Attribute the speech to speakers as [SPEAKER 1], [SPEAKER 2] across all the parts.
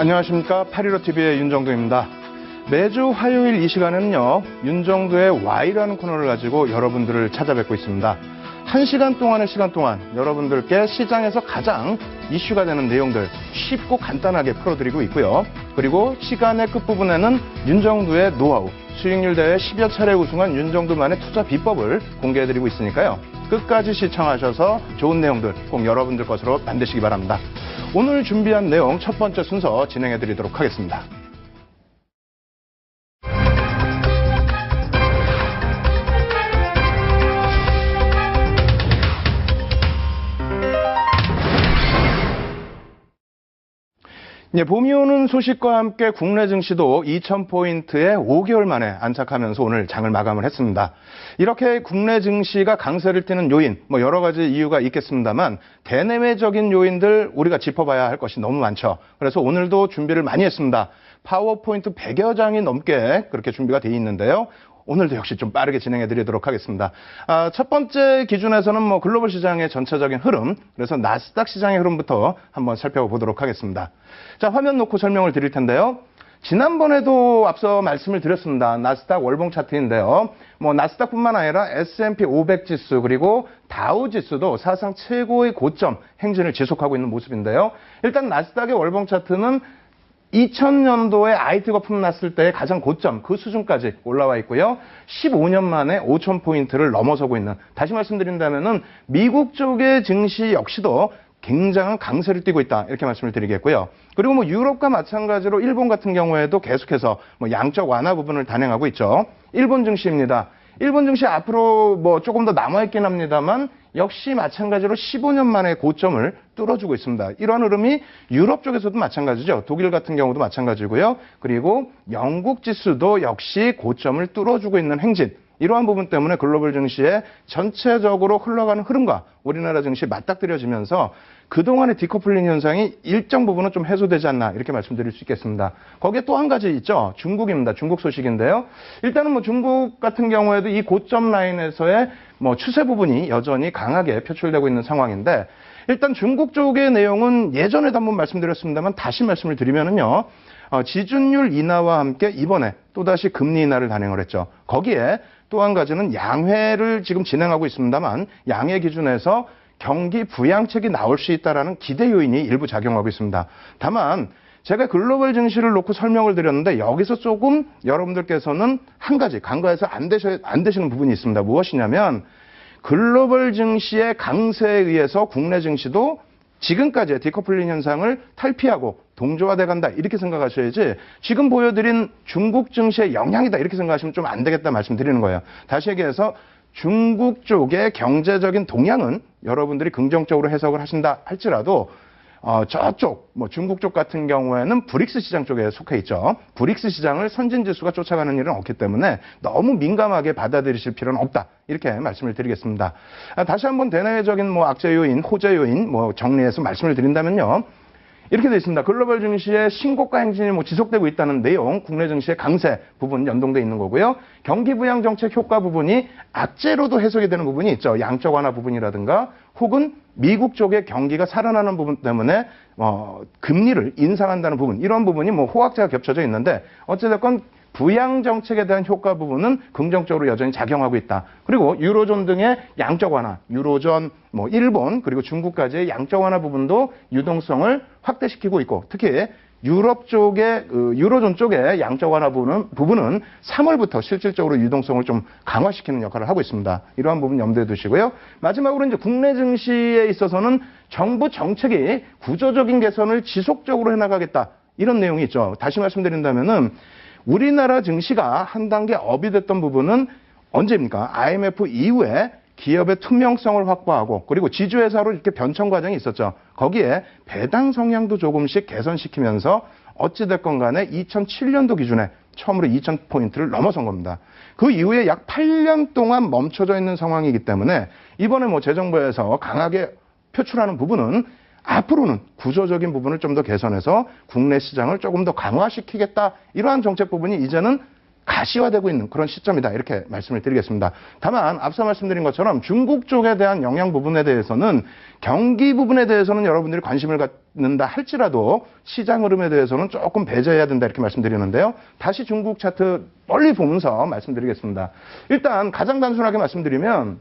[SPEAKER 1] 안녕하십니까. 815TV의 윤정도입니다. 매주 화요일 이 시간에는요, 윤정도의 Y라는 코너를 가지고 여러분들을 찾아뵙고 있습니다. 1시간 동안의 시간 동안 여러분들께 시장에서 가장 이슈가 되는 내용들 쉽고 간단하게 풀어드리고 있고요. 그리고 시간의 끝부분에는 윤정도의 노하우, 수익률 대회 10여 차례 우승한 윤정도만의 투자 비법을 공개해드리고 있으니까요. 끝까지 시청하셔서 좋은 내용들 꼭 여러분들 것으로 만드시기 바랍니다. 오늘 준비한 내용 첫 번째 순서 진행해드리도록 하겠습니다. 예, 봄이 오는 소식과 함께 국내 증시도 2,000포인트에 5개월 만에 안착하면서 오늘 장을 마감을 했습니다. 이렇게 국내 증시가 강세를 띠는 요인, 여러 가지 이유가 있겠습니다만 대내외적인 요인들 우리가 짚어봐야 할 것이 너무 많죠. 그래서 오늘도 준비를 많이 했습니다. 파워포인트 100여 장이 넘게 그렇게 준비가 돼 있는데요. 오늘도 역시 좀 빠르게 진행해 드리도록 하겠습니다. 첫 번째 기준에서는 글로벌 시장의 전체적인 흐름, 그래서 나스닥 시장의 흐름부터 한번 살펴보도록 하겠습니다. 자, 화면 놓고 설명을 드릴 텐데요. 지난번에도 앞서 말씀을 드렸습니다. 나스닥 월봉 차트인데요. 나스닥뿐만 아니라 S&P 500 지수 그리고 다우 지수도 사상 최고의 고점 행진을 지속하고 있는 모습인데요. 일단 나스닥의 월봉 차트는 2000년도에 IT 거품 났을 때의 가장 고점, 그 수준까지 올라와 있고요. 15년 만에 5000포인트를 넘어서고 있는, 다시 말씀드린다면은 미국 쪽의 증시 역시도 굉장한 강세를 띠고 있다, 이렇게 말씀을 드리겠고요. 그리고 유럽과 마찬가지로 일본 같은 경우에도 계속해서 양적 완화 부분을 단행하고 있죠. 일본 증시입니다. 일본 증시 앞으로 조금 더 남아있긴 합니다만 역시 마찬가지로 15년 만에 고점을 뚫어주고 있습니다. 이런 흐름이 유럽 쪽에서도 마찬가지죠. 독일 같은 경우도 마찬가지고요. 그리고 영국 지수도 역시 고점을 뚫어주고 있는 행진. 이러한 부분 때문에 글로벌 증시에 전체적으로 흘러가는 흐름과 우리나라 증시 맞닥뜨려지면서 그동안의 디커플링 현상이 일정 부분은 좀 해소되지 않나, 이렇게 말씀드릴 수 있겠습니다. 거기에 또 한 가지 있죠. 중국입니다. 중국 소식인데요. 일단은 중국 같은 경우에도 이 고점 라인에서의 추세 부분이 여전히 강하게 표출되고 있는 상황인데, 일단 중국 쪽의 내용은 예전에도 한번 말씀드렸습니다만 다시 말씀을 드리면은요. 지준율 인하와 함께 이번에 또다시 금리 인하를 단행을 했죠. 거기에 또 한 가지는 양회를 지금 진행하고 있습니다만 양회 기준에서 경기 부양책이 나올 수 있다라는 기대 요인이 일부 작용하고 있습니다. 다만 제가 글로벌 증시를 놓고 설명을 드렸는데 여기서 조금 여러분들께서는 한 가지 간과해서 안 되시는 부분이 있습니다. 무엇이냐면 글로벌 증시의 강세에 의해서 국내 증시도 지금까지의 디커플링 현상을 탈피하고 동조화돼 간다, 이렇게 생각하셔야지 지금 보여드린 중국 증시의 영향이다, 이렇게 생각하시면 좀 안 되겠다 말씀드리는 거예요. 다시 얘기해서 중국 쪽의 경제적인 동향은 여러분들이 긍정적으로 해석을 하신다 할지라도 저쪽 중국 쪽 같은 경우에는 브릭스 시장 쪽에 속해 있죠. 브릭스 시장을 선진 지수가 쫓아가는 일은 없기 때문에 너무 민감하게 받아들이실 필요는 없다, 이렇게 말씀을 드리겠습니다. 다시 한번 대내외적인 악재 요인, 호재 요인 정리해서 말씀을 드린다면요. 이렇게 되어 있습니다. 글로벌 증시의 신고가 행진이 지속되고 있다는 내용, 국내 증시의 강세 부분 연동되어 있는 거고요. 경기 부양 정책 효과 부분이 악재로도 해석이 되는 부분이 있죠. 양적 완화 부분이라든가 혹은 미국 쪽의 경기가 살아나는 부분 때문에 금리를 인상한다는 부분, 이런 부분이 호악재가 겹쳐져 있는데 어찌됐건 부양 정책에 대한 효과 부분은 긍정적으로 여전히 작용하고 있다. 그리고 유로존 등의 양적 완화, 유로존, 일본 그리고 중국까지의 양적 완화 부분도 유동성을 확대시키고 있고, 특히 유럽 쪽의 유로존 쪽의 양적 완화 부분은 3월부터 실질적으로 유동성을 좀 강화시키는 역할을 하고 있습니다. 이러한 부분 염두에 두시고요. 마지막으로 이제 국내 증시에 있어서는 정부 정책이 구조적인 개선을 지속적으로 해나가겠다, 이런 내용이 있죠. 다시 말씀드린다면은 우리나라 증시가 한 단계 업이 됐던 부분은 언제입니까? IMF 이후에 기업의 투명성을 확보하고 그리고 지주회사로 이렇게 변천 과정이 있었죠. 거기에 배당 성향도 조금씩 개선시키면서 어찌됐건 간에 2007년도 기준에 처음으로 2,000포인트를 넘어선 겁니다. 그 이후에 약 8년 동안 멈춰져 있는 상황이기 때문에 이번에 재정부에서 강하게 표출하는 부분은 앞으로는 구조적인 부분을 좀 더 개선해서 국내 시장을 조금 더 강화시키겠다, 이러한 정책 부분이 이제는 가시화되고 있는 그런 시점이다, 이렇게 말씀을 드리겠습니다. 다만 앞서 말씀드린 것처럼 중국 쪽에 대한 영향 부분에 대해서는 경기 부분에 대해서는 여러분들이 관심을 받는다 할지라도 시장 흐름에 대해서는 조금 배제해야 된다 이렇게 말씀드리는데요. 다시 중국 차트 멀리 보면서 말씀드리겠습니다. 일단 가장 단순하게 말씀드리면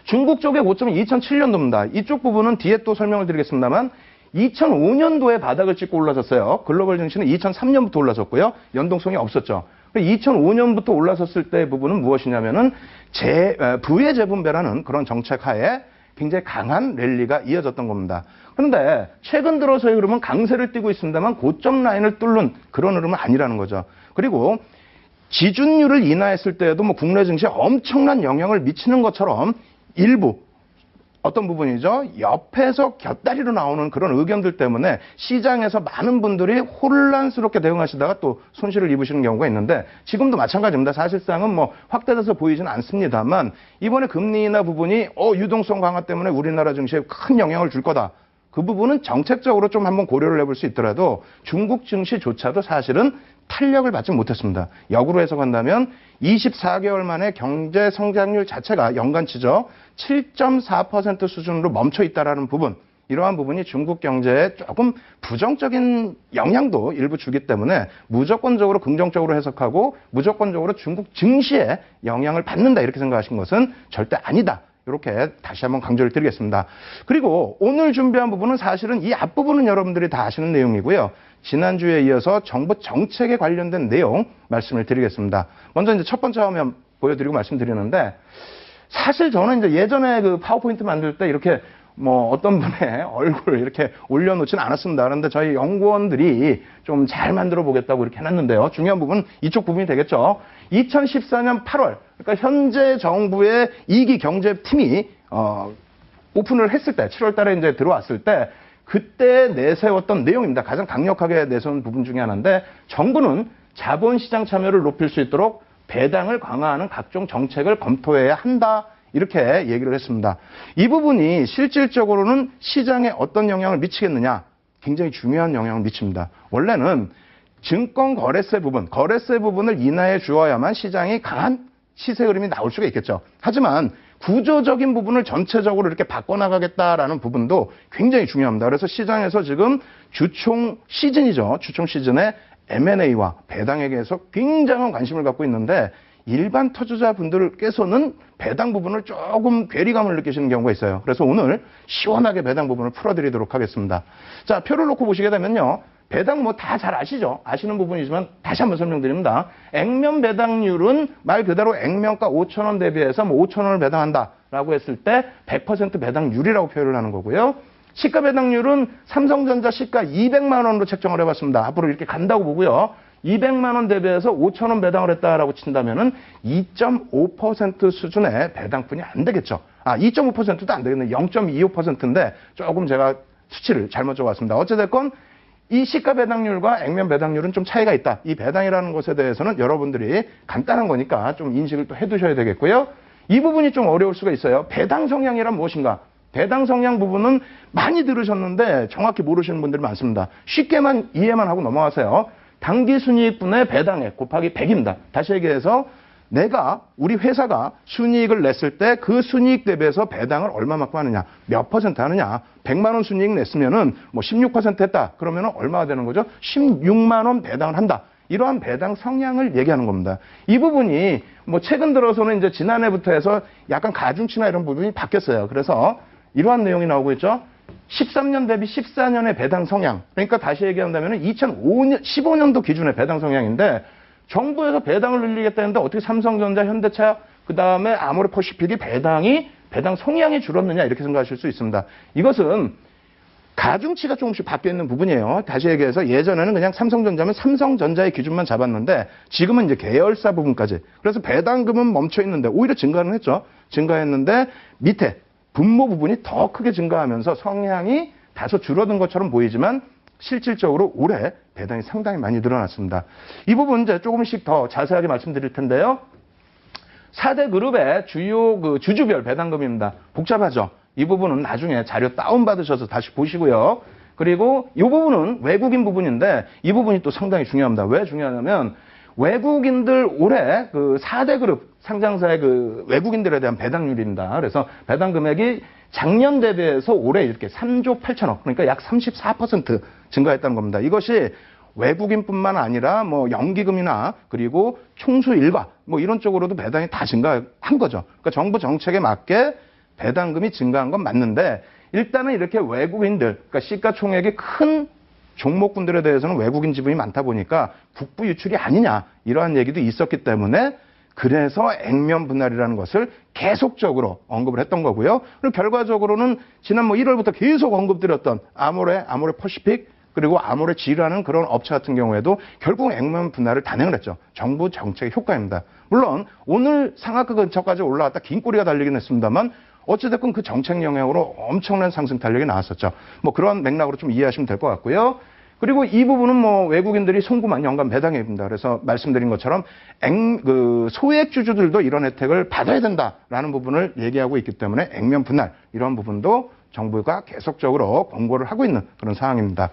[SPEAKER 1] 중국 쪽의 고점이 2007년도입니다. 이쪽 부분은 뒤에 또 설명을 드리겠습니다만 2005년도에 바닥을 찍고 올라섰어요. 글로벌 증시는 2003년부터 올라섰고요. 연동성이 없었죠. 2005년부터 올라섰을 때 부분은 무엇이냐면은 부의 재분배라는 그런 정책 하에 굉장히 강한 랠리가 이어졌던 겁니다. 그런데 최근 들어서의 흐름은 강세를 띠고 있습니다만 고점 라인을 뚫는 그런 흐름은 아니라는 거죠. 그리고 지준율을 인하했을 때에도 뭐 국내 증시에 엄청난 영향을 미치는 것처럼 일부 어떤 부분이죠? 옆에서 곁다리로 나오는 그런 의견들 때문에 시장에서 많은 분들이 혼란스럽게 대응하시다가 또 손실을 입으시는 경우가 있는데 지금도 마찬가지입니다. 사실상은 뭐 확대돼서 보이지는 않습니다만 이번에 금리 인하 부분이 유동성 강화 때문에 우리나라 증시에 큰 영향을 줄 거다. 그 부분은 정책적으로 좀 한번 고려를 해볼 수 있더라도 중국 증시조차도 사실은 탄력을 받지 못했습니다. 역으로 해석한다면 24개월 만에 경제 성장률 자체가 연간치죠. 7.4% 수준으로 멈춰 있다라는 부분. 이러한 부분이 중국 경제에 조금 부정적인 영향도 일부 주기 때문에 무조건적으로 긍정적으로 해석하고 무조건적으로 중국 증시에 영향을 받는다 이렇게 생각하신 것은 절대 아니다. 이렇게 다시 한번 강조를 드리겠습니다. 그리고 오늘 준비한 부분은 사실은 이 앞부분은 여러분들이 다 아시는 내용이고요. 지난주에 이어서 정부 정책에 관련된 내용 말씀을 드리겠습니다. 먼저 이제 첫 번째 화면 보여드리고 말씀드리는데 사실 저는 이제 예전에 그 파워포인트 만들 때 이렇게 뭐 어떤 분의 얼굴 이렇게 올려놓지는 않았습니다. 그런데 저희 연구원들이 좀 잘 만들어 보겠다고 이렇게 해놨는데요. 중요한 부분은 이쪽 부분이 되겠죠. 2014년 8월, 그러니까 현재 정부의 2기 경제팀이 오픈을 했을 때, 7월 달에 이제 들어왔을 때, 그때 내세웠던 내용입니다. 가장 강력하게 내세운 부분 중에 하나인데, 정부는 자본시장 참여를 높일 수 있도록 배당을 강화하는 각종 정책을 검토해야 한다. 이렇게 얘기를 했습니다. 이 부분이 실질적으로는 시장에 어떤 영향을 미치겠느냐? 굉장히 중요한 영향을 미칩니다. 원래는 증권 거래세 부분을 인하해 주어야만 시장이 강한 시세 흐름이 나올 수가 있겠죠. 하지만 구조적인 부분을 전체적으로 이렇게 바꿔나가겠다라는 부분도 굉장히 중요합니다. 그래서 시장에서 지금 주총 시즌이죠. 주총 시즌에 M&A와 배당에 대해서 굉장한 관심을 갖고 있는데 일반 투자자분들께서는 배당 부분을 조금 괴리감을 느끼시는 경우가 있어요. 그래서 오늘 시원하게 배당 부분을 풀어드리도록 하겠습니다. 자, 표를 놓고 보시게 되면요. 배당 뭐 다 잘 아시죠? 아시는 부분이지만 다시 한번 설명드립니다. 액면 배당률은 말 그대로 액면가 5,000원 대비해서 뭐 5,000원을 배당한다라고 했을 때 100% 배당률이라고 표현을 하는 거고요. 시가 배당률은 삼성전자 시가 200만 원으로 책정을 해봤습니다. 앞으로 이렇게 간다고 보고요. 200만 원 대비해서 5,000원 배당을 했다라고 친다면은 2.5% 수준의 배당뿐이 안 되겠죠. 2.5%도 안 되겠네. 0.25%인데 조금 제가 수치를 잘못 적어왔습니다. 어찌됐건 이 시가 배당률과 액면 배당률은 좀 차이가 있다. 이 배당이라는 것에 대해서는 여러분들이 간단한 거니까 좀 인식을 또 해두셔야 되겠고요. 이 부분이 좀 어려울 수가 있어요. 배당 성향이란 무엇인가? 배당 성향 부분은 많이 들으셨는데 정확히 모르시는 분들이 많습니다. 쉽게만 이해만 하고 넘어가세요. 당기순이익분의 배당액 곱하기 100입니다. 다시 얘기해서 우리 회사가 순이익을 냈을 때 그 순이익 대비해서 배당을 얼마만큼 하느냐, 몇 퍼센트 하느냐. 100만 원 순이익 냈으면은 뭐 16% 했다. 그러면은 얼마가 되는 거죠? 16만 원 배당을 한다. 이러한 배당 성향을 얘기하는 겁니다. 이 부분이 뭐 최근 들어서는 이제 지난해부터 해서 약간 가중치나 이런 부분이 바뀌었어요. 그래서 이러한 내용이 나오고 있죠. 13년 대비 14년의 배당 성향. 그러니까 다시 얘기한다면 15년도 기준의 배당 성향인데 정부에서 배당을 늘리겠다는데 어떻게 삼성전자, 현대차, 그 다음에 아모레퍼시픽이 배당 성향이 줄었느냐 이렇게 생각하실 수 있습니다. 이것은 가중치가 조금씩 바뀌어 있는 부분이에요. 다시 얘기해서 예전에는 그냥 삼성전자면 삼성전자의 기준만 잡았는데 지금은 이제 계열사 부분까지. 그래서 배당금은 멈춰 있는데 오히려 증가는 했죠. 증가했는데 밑에 분모 부분이 더 크게 증가하면서 성향이 다소 줄어든 것처럼 보이지만 실질적으로 올해 배당이 상당히 많이 늘어났습니다. 이 부분 이제 조금씩 더 자세하게 말씀드릴 텐데요. 4대 그룹의 주요 주주별 배당금입니다. 복잡하죠? 이 부분은 나중에 자료 다운받으셔서 다시 보시고요. 그리고 이 부분은 외국인 부분인데 이 부분이 또 상당히 중요합니다. 왜 중요하냐면 외국인들 올해 그 4대 그룹 상장사의 그 외국인들에 대한 배당률입니다. 그래서 배당 금액이 작년 대비해서 올해 이렇게 3조 8천억, 그러니까 약 34% 증가했다는 겁니다. 이것이 외국인뿐만 아니라 뭐 연기금이나 그리고 총수 일가 뭐 이런 쪽으로도 배당이 다 증가한 거죠. 그러니까 정부 정책에 맞게 배당금이 증가한 건 맞는데 일단은 이렇게 외국인들, 그러니까 시가총액이 큰 종목군들에 대해서는 외국인 지분이 많다 보니까 국부 유출이 아니냐 이러한 얘기도 있었기 때문에 그래서 액면 분할이라는 것을 계속적으로 언급을 했던 거고요. 그리고 결과적으로는 지난 1월부터 계속 언급드렸던 아모레 퍼시픽 그리고 아모레 G라는 그런 업체 같은 경우에도 결국 액면 분할을 단행을 했죠. 정부 정책의 효과입니다. 물론 오늘 상한가 근처까지 올라왔다 긴 꼬리가 달리긴 했습니다만 어찌됐건 그 정책 영향으로 엄청난 상승 탄력이 나왔었죠. 뭐 그런 맥락으로 좀 이해하시면 될 것 같고요. 그리고 이 부분은 뭐 외국인들이 송구만 연간 배당액입니다. 그래서 말씀드린 것처럼 소액 주주들도 이런 혜택을 받아야 된다라는 부분을 얘기하고 있기 때문에 액면 분할 이런 부분도 정부가 계속적으로 권고를 하고 있는 그런 상황입니다.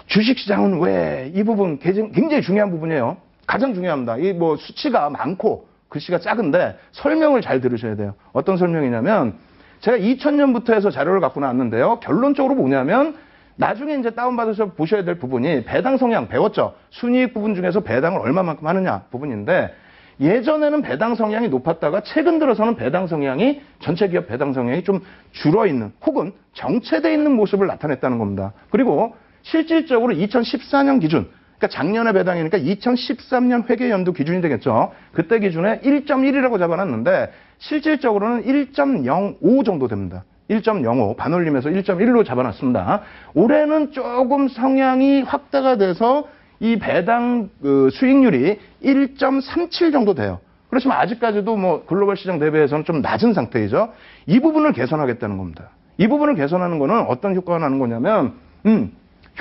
[SPEAKER 1] 주식시장은 왜 이 부분 굉장히 중요한 부분이에요. 가장 중요합니다. 이 뭐 수치가 많고 글씨가 작은데 설명을 잘 들으셔야 돼요. 어떤 설명이냐면 제가 2000년부터 해서 자료를 갖고 나왔는데요. 결론적으로 뭐냐면 나중에 이제 다운받으셔서 보셔야 될 부분이 배당 성향 배웠죠. 순이익 부분 중에서 배당을 얼마만큼 하느냐 부분인데 예전에는 배당 성향이 높았다가 최근 들어서는 배당 성향이 전체 기업 배당 성향이 좀 줄어있는 혹은 정체되어 있는 모습을 나타냈다는 겁니다. 그리고 실질적으로 2014년 기준 그러니까 작년에 배당이니까 2013년 회계연도 기준이 되겠죠. 그때 기준에 1.1이라고 잡아놨는데 실질적으로는 1.05 정도 됩니다. 1.05 반올림해서 1.1로 잡아놨습니다. 올해는 조금 성향이 확대가 돼서 이 배당 수익률이 1.37 정도 돼요. 그렇지만 아직까지도 뭐 글로벌 시장 대비해서는 좀 낮은 상태이죠. 이 부분을 개선하겠다는 겁니다. 이 부분을 개선하는 거는 어떤 효과가 나는 거냐면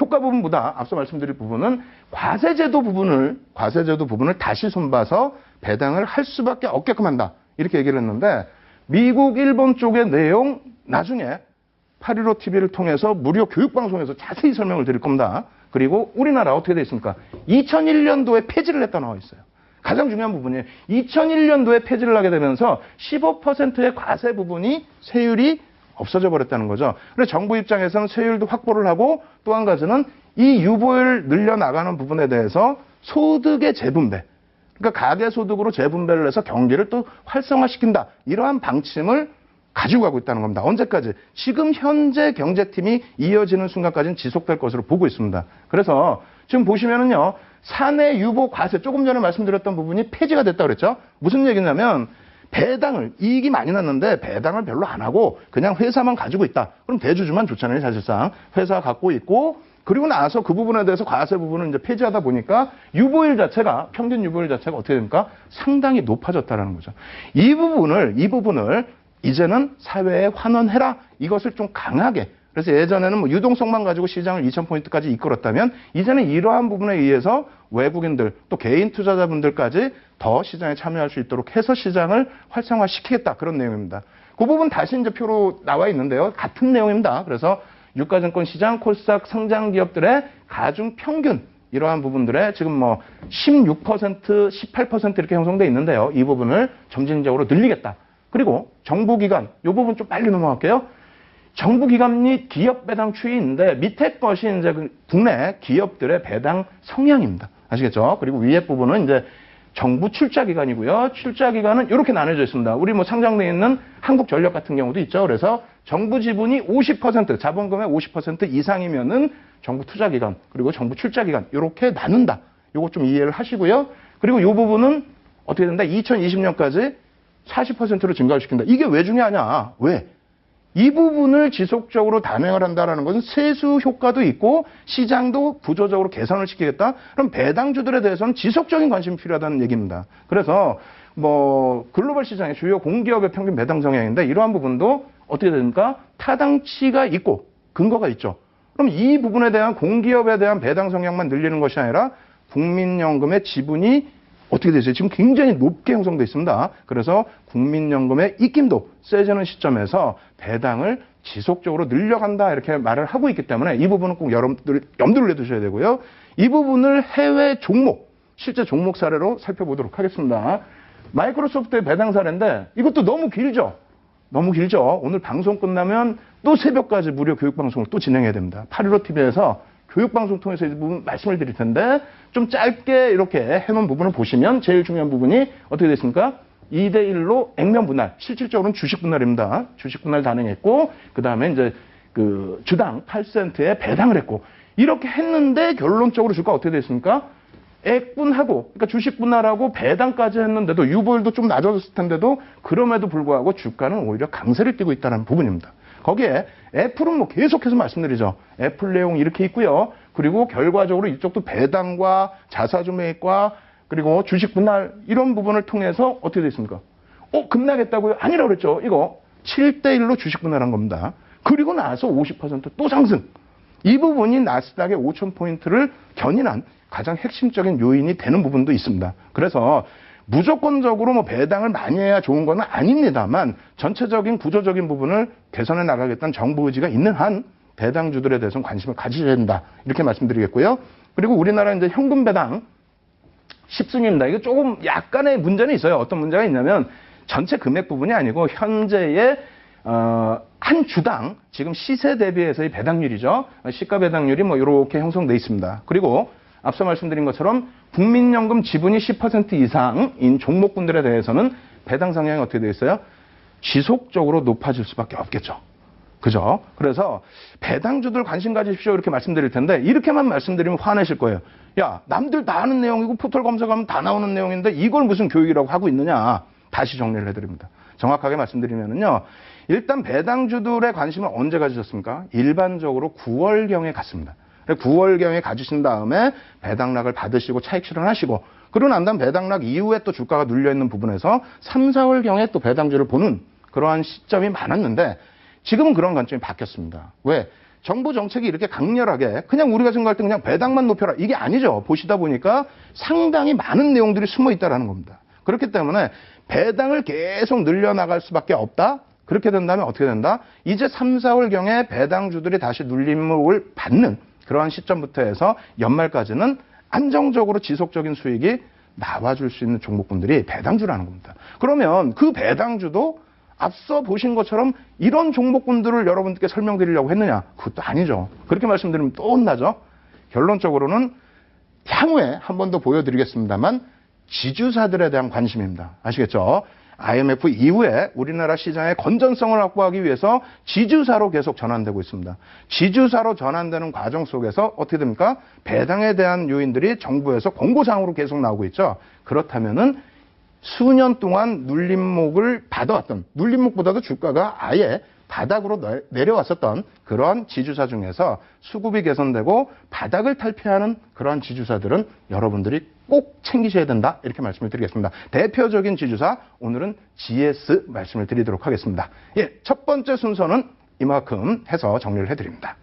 [SPEAKER 1] 효과 부분보다 앞서 말씀드릴 부분은 과세제도 부분을 다시 손봐서 배당을 할 수밖에 없게끔 한다. 이렇게 얘기를 했는데 미국, 일본 쪽의 내용 나중에 815TV를 통해서 무료 교육방송에서 자세히 설명을 드릴 겁니다. 그리고 우리나라 어떻게 되어 있습니까? 2001년도에 폐지를 했다 나와 있어요. 가장 중요한 부분이에요. 2001년도에 폐지를 하게 되면서 15%의 과세 부분이 세율이 없어져 버렸다는 거죠. 그래서 정부 입장에서는 세율도 확보를 하고 또 한 가지는 이 유보율 늘려나가는 부분에 대해서 소득의 재분배, 그러니까 가계소득으로 재분배를 해서 경기를 또 활성화시킨다. 이러한 방침을 가지고 가고 있다는 겁니다. 언제까지? 지금 현재 경제팀이 이어지는 순간까지는 지속될 것으로 보고 있습니다. 그래서 지금 보시면은요, 사내 유보 과세, 조금 전에 말씀드렸던 부분이 폐지가 됐다고 그랬죠? 무슨 얘기냐면, 배당을, 이익이 많이 났는데 배당을 별로 안 하고 그냥 회사만 가지고 있다. 그럼 대주주만 좋잖아요, 사실상. 회사 갖고 있고, 그리고 나서 그 부분에 대해서 과세 부분을 이제 폐지하다 보니까 유보율 자체가, 평균 유보율 자체가 어떻게 됩니까? 상당히 높아졌다는 거죠. 이 부분을 이제는 사회에 환원해라. 이것을 좀 강하게. 그래서 예전에는 뭐 유동성만 가지고 시장을 2000포인트까지 이끌었다면 이제는 이러한 부분에 의해서 외국인들 또 개인 투자자분들까지 더 시장에 참여할 수 있도록 해서 시장을 활성화시키겠다. 그런 내용입니다. 그 부분 다시 이제 표로 나와 있는데요. 같은 내용입니다. 그래서 유가증권 시장, 코스닥 상장 기업들의 가중 평균 이러한 부분들에 지금 뭐 16%, 18% 이렇게 형성되어 있는데요. 이 부분을 점진적으로 늘리겠다. 그리고 정부기관, 이 부분 좀 빨리 넘어갈게요. 정부기관 및 기업 배당 추이인데 밑에 것이 이제 국내 기업들의 배당 성향입니다. 아시겠죠? 그리고 위에 부분은 이제 정부 출자기관이고요. 출자기관은 이렇게 나눠져 있습니다. 우리 뭐 상장되어 있는 한국전력 같은 경우도 있죠. 그래서 정부 지분이 50%, 자본금의 50% 이상이면은 정부 투자기관, 그리고 정부 출자기관, 이렇게 나눈다. 요거 좀 이해를 하시고요. 그리고 이 부분은 어떻게 된다? 2020년까지 40%로 증가를 시킨다. 이게 왜 중요하냐? 왜? 이 부분을 지속적으로 단행을 한다는 것은 세수 효과도 있고 시장도 구조적으로 개선을 시키겠다. 그럼 배당주들에 대해서는 지속적인 관심이 필요하다는 얘기입니다. 그래서 뭐 글로벌 시장의 주요 공기업의 평균 배당 성향인데 이러한 부분도 어떻게 됩니까? 타당치가 있고 근거가 있죠. 그럼 이 부분에 대한 공기업에 대한 배당 성향만 늘리는 것이 아니라 국민연금의 지분이 어떻게 되세요? 지금 굉장히 높게 형성되어 있습니다. 그래서 국민연금의 입김도 세지는 시점에서 배당을 지속적으로 늘려간다 이렇게 말을 하고 있기 때문에 이 부분은 꼭 여러분들 염두를 내두셔야 되고요. 이 부분을 해외 종목, 실제 종목 사례로 살펴보도록 하겠습니다. 마이크로소프트의 배당 사례인데 이것도 너무 길죠? 너무 길죠? 오늘 방송 끝나면 또 새벽까지 무료 교육방송을 또 진행해야 됩니다. 815TV에서 교육방송 통해서 이 부분 말씀을 드릴 텐데 좀 짧게 이렇게 해놓은 부분을 보시면 제일 중요한 부분이 어떻게 됐습니까? 2대1로 액면 분할, 실질적으로는 주식 분할입니다. 주식 분할 단행했고 그 다음에 이제 그 주당 8센트에 배당을 했고 이렇게 했는데 결론적으로 주가가 어떻게 됐습니까? 액분하고 그러니까 주식 분할하고 배당까지 했는데도 유보율도 좀 낮아졌을 텐데도 그럼에도 불구하고 주가는 오히려 강세를 띠고 있다는 부분입니다. 거기에 애플은 뭐 계속해서 말씀드리죠. 애플 내용 이렇게 있고요. 그리고 결과적으로 이쪽도 배당과 자사주 매입과 그리고 주식 분할 이런 부분을 통해서 어떻게 됐습니까? 급락했다고요? 아니라고 그랬죠. 이거 7대1로 주식 분할한 겁니다. 그리고 나서 50%또 상승. 이 부분이 나스닥의 5,000포인트를 견인한 가장 핵심적인 요인이 되는 부분도 있습니다. 그래서 무조건적으로 뭐 배당을 많이 해야 좋은 건 아닙니다만 전체적인 구조적인 부분을 개선해 나가겠다는 정부 의지가 있는 한 배당주들에 대해서는 관심을 가지셔야 된다. 이렇게 말씀드리겠고요. 그리고 우리나라 이제 현금 배당 10순위입니다. 이게 조금 약간의 문제는 있어요. 어떤 문제가 있냐면 전체 금액 부분이 아니고 현재의 한 주당 지금 시세 대비해서의 배당률이죠. 시가 배당률이 뭐 이렇게 형성돼 있습니다. 그리고 앞서 말씀드린 것처럼 국민연금 지분이 10% 이상인 종목군들에 대해서는 배당 성향이 어떻게 되어 있어요? 지속적으로 높아질 수밖에 없겠죠. 그죠? 그래서 배당주들 관심 가지십시오 이렇게 말씀드릴 텐데 이렇게만 말씀드리면 화내실 거예요. 야, 남들 다 아는 내용이고 포털 검색하면 다 나오는 내용인데 이걸 무슨 교육이라고 하고 있느냐. 다시 정리를 해드립니다. 정확하게 말씀드리면요. 일단 배당주들의 관심을 언제 가지셨습니까? 일반적으로 9월경에 갔습니다. 9월경에 가지신 다음에 배당락을 받으시고 차익 실현하시고 그러고 난 다음 배당락 이후에 또 주가가 눌려있는 부분에서 3, 4월경에 또 배당주를 보는 그러한 시점이 많았는데 지금은 그런 관점이 바뀌었습니다. 왜? 정부 정책이 이렇게 강렬하게 그냥 우리가 생각할 때 그냥 배당만 높여라 이게 아니죠. 보시다 보니까 상당히 많은 내용들이 숨어 있다는 겁니다. 그렇기 때문에 배당을 계속 늘려나갈 수밖에 없다. 그렇게 된다면 어떻게 된다? 이제 3, 4월경에 배당주들이 다시 눌림목을 받는 그러한 시점부터 해서 연말까지는 안정적으로 지속적인 수익이 나와줄 수 있는 종목군들이 배당주라는 겁니다. 그러면 그 배당주도 앞서 보신 것처럼 이런 종목군들을 여러분들께 설명드리려고 했느냐? 그것도 아니죠. 그렇게 말씀드리면 또 혼나죠. 결론적으로는 향후에 한 번 더 보여드리겠습니다만 지주사들에 대한 관심입니다. 아시겠죠? IMF 이후에 우리나라 시장의 건전성을 확보하기 위해서 지주사로 계속 전환되고 있습니다. 지주사로 전환되는 과정 속에서 어떻게 됩니까? 배당에 대한 요인들이 정부에서 공고사항으로 계속 나오고 있죠. 그렇다면은 수년 동안 눌림목을 받아왔던, 눌림목보다도 주가가 아예 바닥으로 내려왔었던 그러한 지주사 중에서 수급이 개선되고 바닥을 탈피하는 그러한 지주사들은 여러분들이 꼭 챙기셔야 된다. 이렇게 말씀을 드리겠습니다. 대표적인 지주사 오늘은 GS 말씀을 드리도록 하겠습니다. 예, 첫 번째 순서는 이만큼 해서 정리를 해드립니다.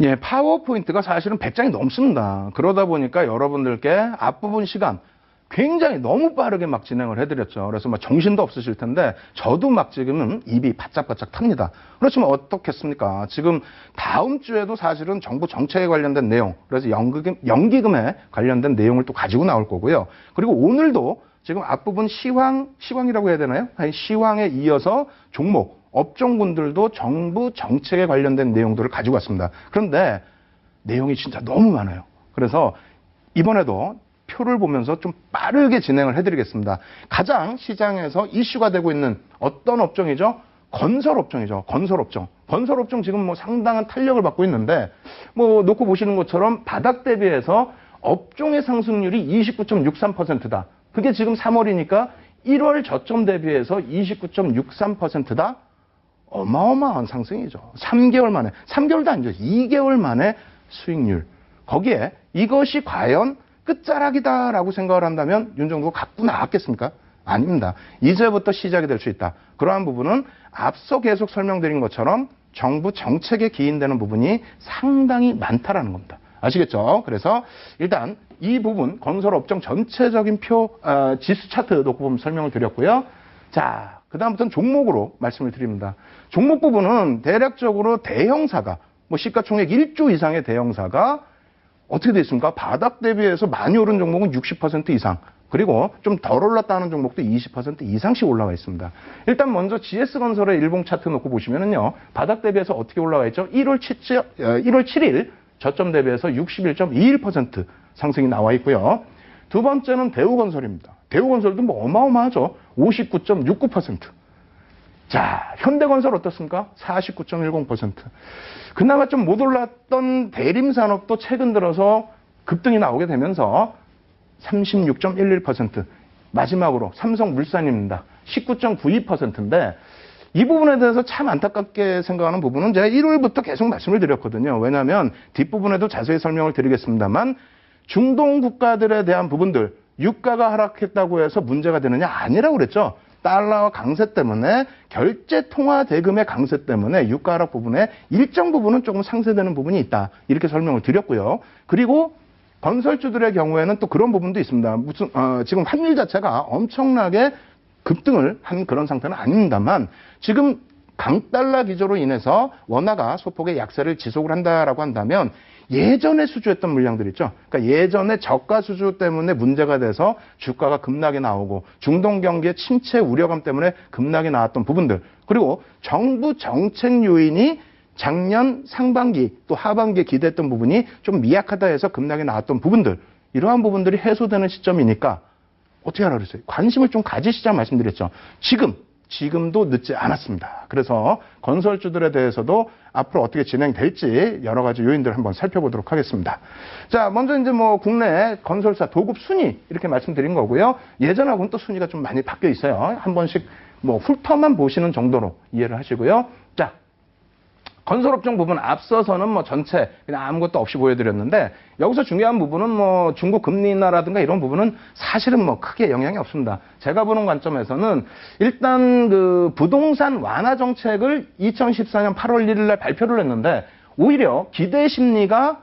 [SPEAKER 1] 예, 파워포인트가 사실은 100장이 넘습니다. 그러다 보니까 여러분들께 앞부분 시간 굉장히 너무 빠르게 막 진행을 해드렸죠. 그래서 막 정신도 없으실 텐데 저도 막 지금은 입이 바짝바짝 탑니다. 그렇지만 어떻겠습니까? 지금 다음 주에도 사실은 정부 정책에 관련된 내용, 그래서 연기금에 관련된 내용을 또 가지고 나올 거고요. 그리고 오늘도 지금 앞부분 시황이라고 해야 되나요? 아니, 시황에 이어서 종목, 업종군들도 정부 정책에 관련된 내용들을 가지고 왔습니다. 그런데 내용이 진짜 너무 많아요. 그래서 이번에도 표를 보면서 좀 빠르게 진행을 해드리겠습니다. 가장 시장에서 이슈가 되고 있는 어떤 업종이죠? 건설업종이죠. 건설업종. 건설업종 지금 뭐 상당한 탄력을 받고 있는데 뭐 놓고 보시는 것처럼 바닥 대비해서 업종의 상승률이 29.63%다. 그게 지금 3월이니까 1월 저점 대비해서 29.63%다. 어마어마한 상승이죠. 3개월 만에, 3개월도 아니죠. 2개월 만에 수익률. 거기에 이것이 과연 끝자락이다라고 생각을 한다면 윤 정부가 갖고 나왔겠습니까? 아닙니다. 이제부터 시작이 될 수 있다. 그러한 부분은 앞서 계속 설명드린 것처럼 정부 정책에 기인되는 부분이 상당히 많다라는 겁니다. 아시겠죠? 그래서 일단 이 부분 건설업종 전체적인 지수 차트 놓고 보면 설명을 드렸고요. 자, 그 다음부터는 종목으로 말씀을 드립니다. 종목 부분은 대략적으로 대형사가 시가총액 1조 이상의 대형사가 어떻게 되어 있습니까? 바닥 대비해서 많이 오른 종목은 60% 이상, 그리고 좀 덜 올랐다 하는 종목도 20% 이상씩 올라와 있습니다. 일단 먼저 GS건설의 일봉 차트 놓고 보시면은요, 바닥 대비해서 어떻게 올라와 있죠? 1월 7일 저점 대비해서 61.21% 상승이 나와 있고요. 두 번째는 대우건설입니다. 대우건설도 어마어마하죠. 59.69%. 자, 현대건설 어떻습니까? 49.10%. 그나마 좀 못 올랐던 대림산업도 최근 들어서 급등이 나오게 되면서 36.11%. 마지막으로 삼성물산입니다. 19.92%인데 이 부분에 대해서 참 안타깝게 생각하는 부분은 제가 1월부터 계속 말씀을 드렸거든요. 왜냐하면 뒷부분에도 자세히 설명을 드리겠습니다만 중동 국가들에 대한 부분들, 유가가 하락했다고 해서 문제가 되느냐? 아니라고 그랬죠. 달러와 강세 때문에, 결제 통화 대금의 강세 때문에 유가 하락 부분에 일정 부분은 조금 상쇄되는 부분이 있다. 이렇게 설명을 드렸고요. 그리고 건설주들의 경우에는 또 그런 부분도 있습니다. 지금 환율 자체가 엄청나게 급등을 한 그런 상태는 아닙니다만 지금 강달러 기조로 인해서 원화가 소폭의 약세를 지속을 한다라고 한다면 예전에 수주했던 물량들 있죠. 그러니까 예전에 저가 수주 때문에 문제가 돼서 주가가 급락이 나오고 중동 경기의 침체 우려감 때문에 급락이 나왔던 부분들, 그리고 정부 정책 요인이 작년 상반기 또 하반기에 기대했던 부분이 좀 미약하다 해서 급락이 나왔던 부분들, 이러한 부분들이 해소되는 시점이니까 어떻게 하라 그랬어요? 관심을 좀 가지시자 말씀드렸죠. 지금도 늦지 않았습니다. 그래서 건설주들에 대해서도 앞으로 어떻게 진행될지 여러 가지 요인들을 한번 살펴보도록 하겠습니다. 자, 먼저 이제 국내 건설사 도급 순위 이렇게 말씀드린 거고요. 예전하고는 또 순위가 좀 많이 바뀌어 있어요. 한 번씩 훑어만 보시는 정도로 이해를 하시고요. 자, 건설업종 부분 앞서서는 전체 그냥 아무것도 없이 보여드렸는데 여기서 중요한 부분은 중국 금리 인하라든가 이런 부분은 사실은 크게 영향이 없습니다. 제가 보는 관점에서는 일단 그 부동산 완화 정책을 2014년 8월 1일 날 발표를 했는데 오히려 기대 심리가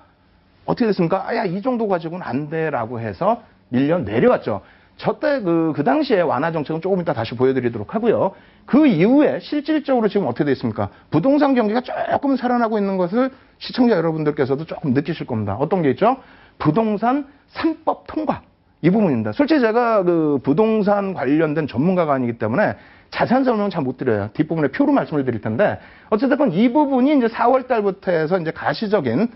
[SPEAKER 1] 어떻게 됐습니까? 야, 이 정도 가지고는 안 돼라고 해서 밀려 내려왔죠. 저때 그 당시에 완화 정책은 조금 이따 다시 보여드리도록 하고요. 그 이후에 실질적으로 지금 어떻게 되어 있습니까? 부동산 경기가 조금 살아나고 있는 것을 시청자 여러분들께서도 조금 느끼실 겁니다. 어떤 게 있죠? 부동산 3법 통과. 이 부분입니다. 솔직히 제가 그 부동산 관련된 전문가가 아니기 때문에 자세한 설명은 잘 못 드려요. 뒷부분에 표로 말씀을 드릴 텐데 어쨌든 이 부분이 이제 4월 달부터 해서 이제 가시적인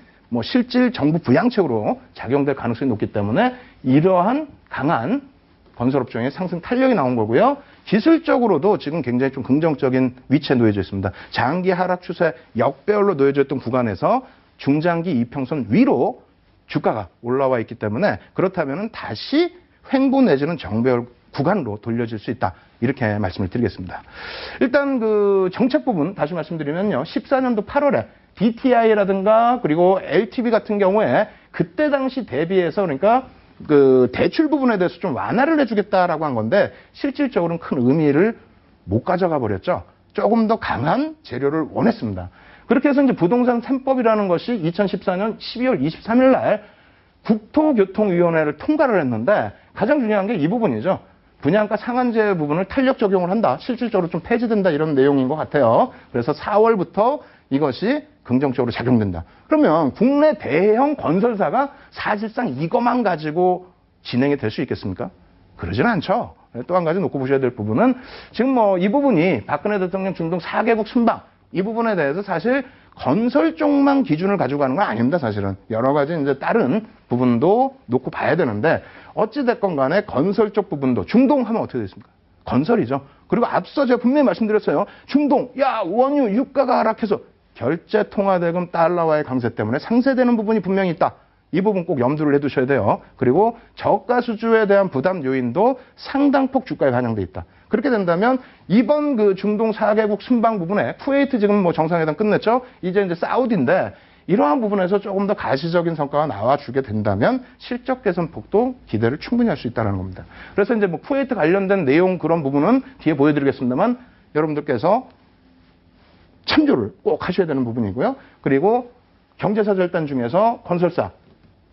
[SPEAKER 1] 실질 정부 부양책으로 작용될 가능성이 높기 때문에 이러한 강한 건설업종의 상승 탄력이 나온 거고요. 기술적으로도 지금 굉장히 좀 긍정적인 위치에 놓여져 있습니다. 장기 하락 추세 역배열로 놓여져 있던 구간에서 중장기 이평선 위로 주가가 올라와 있기 때문에 그렇다면 다시 횡보 내지는 정배열 구간으로 돌려질 수 있다. 이렇게 말씀을 드리겠습니다. 일단 그 정책 부분 다시 말씀드리면요. 14년도 8월에 DTI라든가 그리고 LTV 같은 경우에 그때 당시 대비해서 그러니까 그 대출 부분에 대해서 좀 완화를 해주겠다라고 한 건데 실질적으로는 큰 의미를 못 가져가 버렸죠. 조금 더 강한 재료를 원했습니다. 그렇게 해서 이제 부동산 3법이라는 것이 2014년 12월 23일 날 국토교통위원회를 통과를 했는데 가장 중요한 게 이 부분이죠. 분양가 상한제 부분을 탄력 적용을 한다. 실질적으로 좀 폐지된다 이런 내용인 것 같아요. 그래서 4월부터 이것이 긍정적으로 작용된다. 그러면 국내 대형 건설사가 사실상 이것만 가지고 진행이 될 수 있겠습니까? 그러지는 않죠. 또 한 가지 놓고 보셔야 될 부분은 지금 이 부분이 박근혜 대통령 중동 4개국 순방 이 부분에 대해서 사실 건설 쪽만 기준을 가지고 가는 건 아닙니다. 사실은 여러 가지 이제 다른 부분도 놓고 봐야 되는데 어찌 됐건 간에 건설 쪽 부분도 중동 하면 어떻게 됐습니까? 건설이죠. 그리고 앞서 제가 분명히 말씀드렸어요. 중동, 야, 원유 유가가 하락해서 결제 통화 대금 달러와의 강세 때문에 상쇄되는 부분이 분명히 있다. 이 부분 꼭 염두를 해두셔야 돼요. 그리고 저가 수주에 대한 부담 요인도 상당폭 주가에 반영돼 있다. 그렇게 된다면 이번 그 중동 4개국 순방 부분에 쿠웨이트 지금 정상회담 끝냈죠. 이제 사우디인데 이러한 부분에서 조금 더 가시적인 성과가 나와주게 된다면 실적 개선 폭도 기대를 충분히 할 수 있다는 겁니다. 그래서 이제 쿠웨이트 관련된 내용 그런 부분은 뒤에 보여드리겠습니다만 여러분들께서 참조를 꼭 하셔야 되는 부분이고요. 그리고 경제사절단 중에서 건설사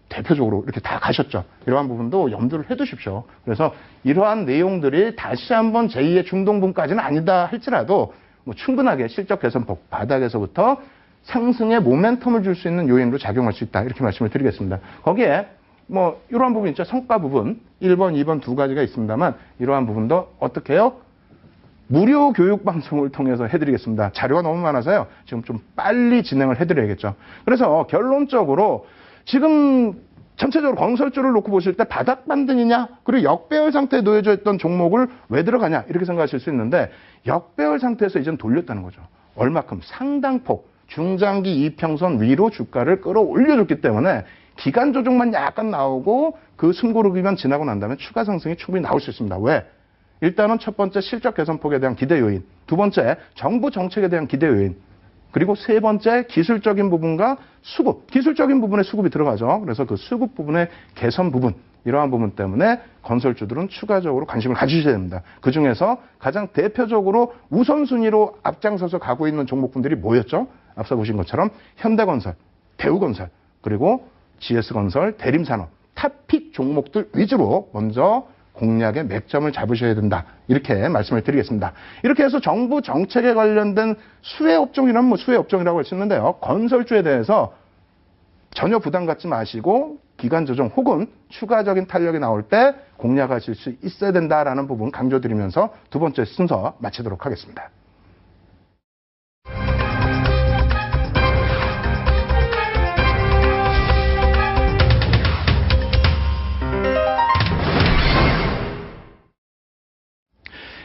[SPEAKER 1] 대표적으로 이렇게 다 가셨죠. 이러한 부분도 염두를 해두십시오. 그래서 이러한 내용들이 다시 한번 제2의 중동분까지는 아니다 할지라도 뭐 충분하게 실적 개선폭 바닥에서부터 상승의 모멘텀을 줄 수 있는 요인으로 작용할 수 있다. 이렇게 말씀을 드리겠습니다. 거기에 뭐 이러한 부분 있죠. 성과 부분 1번, 2번 두 가지가 있습니다만 이러한 부분도 어떻게 해요? 무료 교육 방송을 통해서 해드리겠습니다. 자료가 너무 많아서요. 지금 좀 빨리 진행을 해드려야겠죠. 그래서 결론적으로 지금 전체적으로 건설주를 놓고 보실 때 바닥 반등이냐 그리고 역배열 상태에 놓여져 있던 종목을 왜 들어가냐 이렇게 생각하실 수 있는데 역배열 상태에서 이젠 돌렸다는 거죠. 얼마큼? 상당폭 중장기 이평선 위로 주가를 끌어올려줬기 때문에 기간 조정만 약간 나오고 그 숨고르기만 지나고 난 다음에 추가 상승이 충분히 나올 수 있습니다. 왜? 일단은 첫 번째 실적 개선폭에 대한 기대 요인, 두 번째 정부 정책에 대한 기대 요인, 그리고 세 번째 기술적인 부분과 수급, 기술적인 부분에 수급이 들어가죠. 그래서 그 수급 부분의 개선 부분, 이러한 부분 때문에 건설주들은 추가적으로 관심을 가지셔야 됩니다. 그중에서 가장 대표적으로 우선순위로 앞장서서 가고 있는 종목군들이 뭐였죠? 앞서 보신 것처럼 현대건설, 대우건설, 그리고 GS건설, 대림산업, 탑픽 종목들 위주로 먼저 공략의 맥점을 잡으셔야 된다. 이렇게 말씀을 드리겠습니다. 이렇게 해서 정부 정책에 관련된 수혜업종이라면 뭐 수혜업종이라고 할 수 있는데요. 건설주에 대해서 전혀 부담 갖지 마시고 기간 조정 혹은 추가적인 탄력이 나올 때 공략하실 수 있어야 된다라는 부분 강조드리면서 두 번째 순서 마치도록 하겠습니다.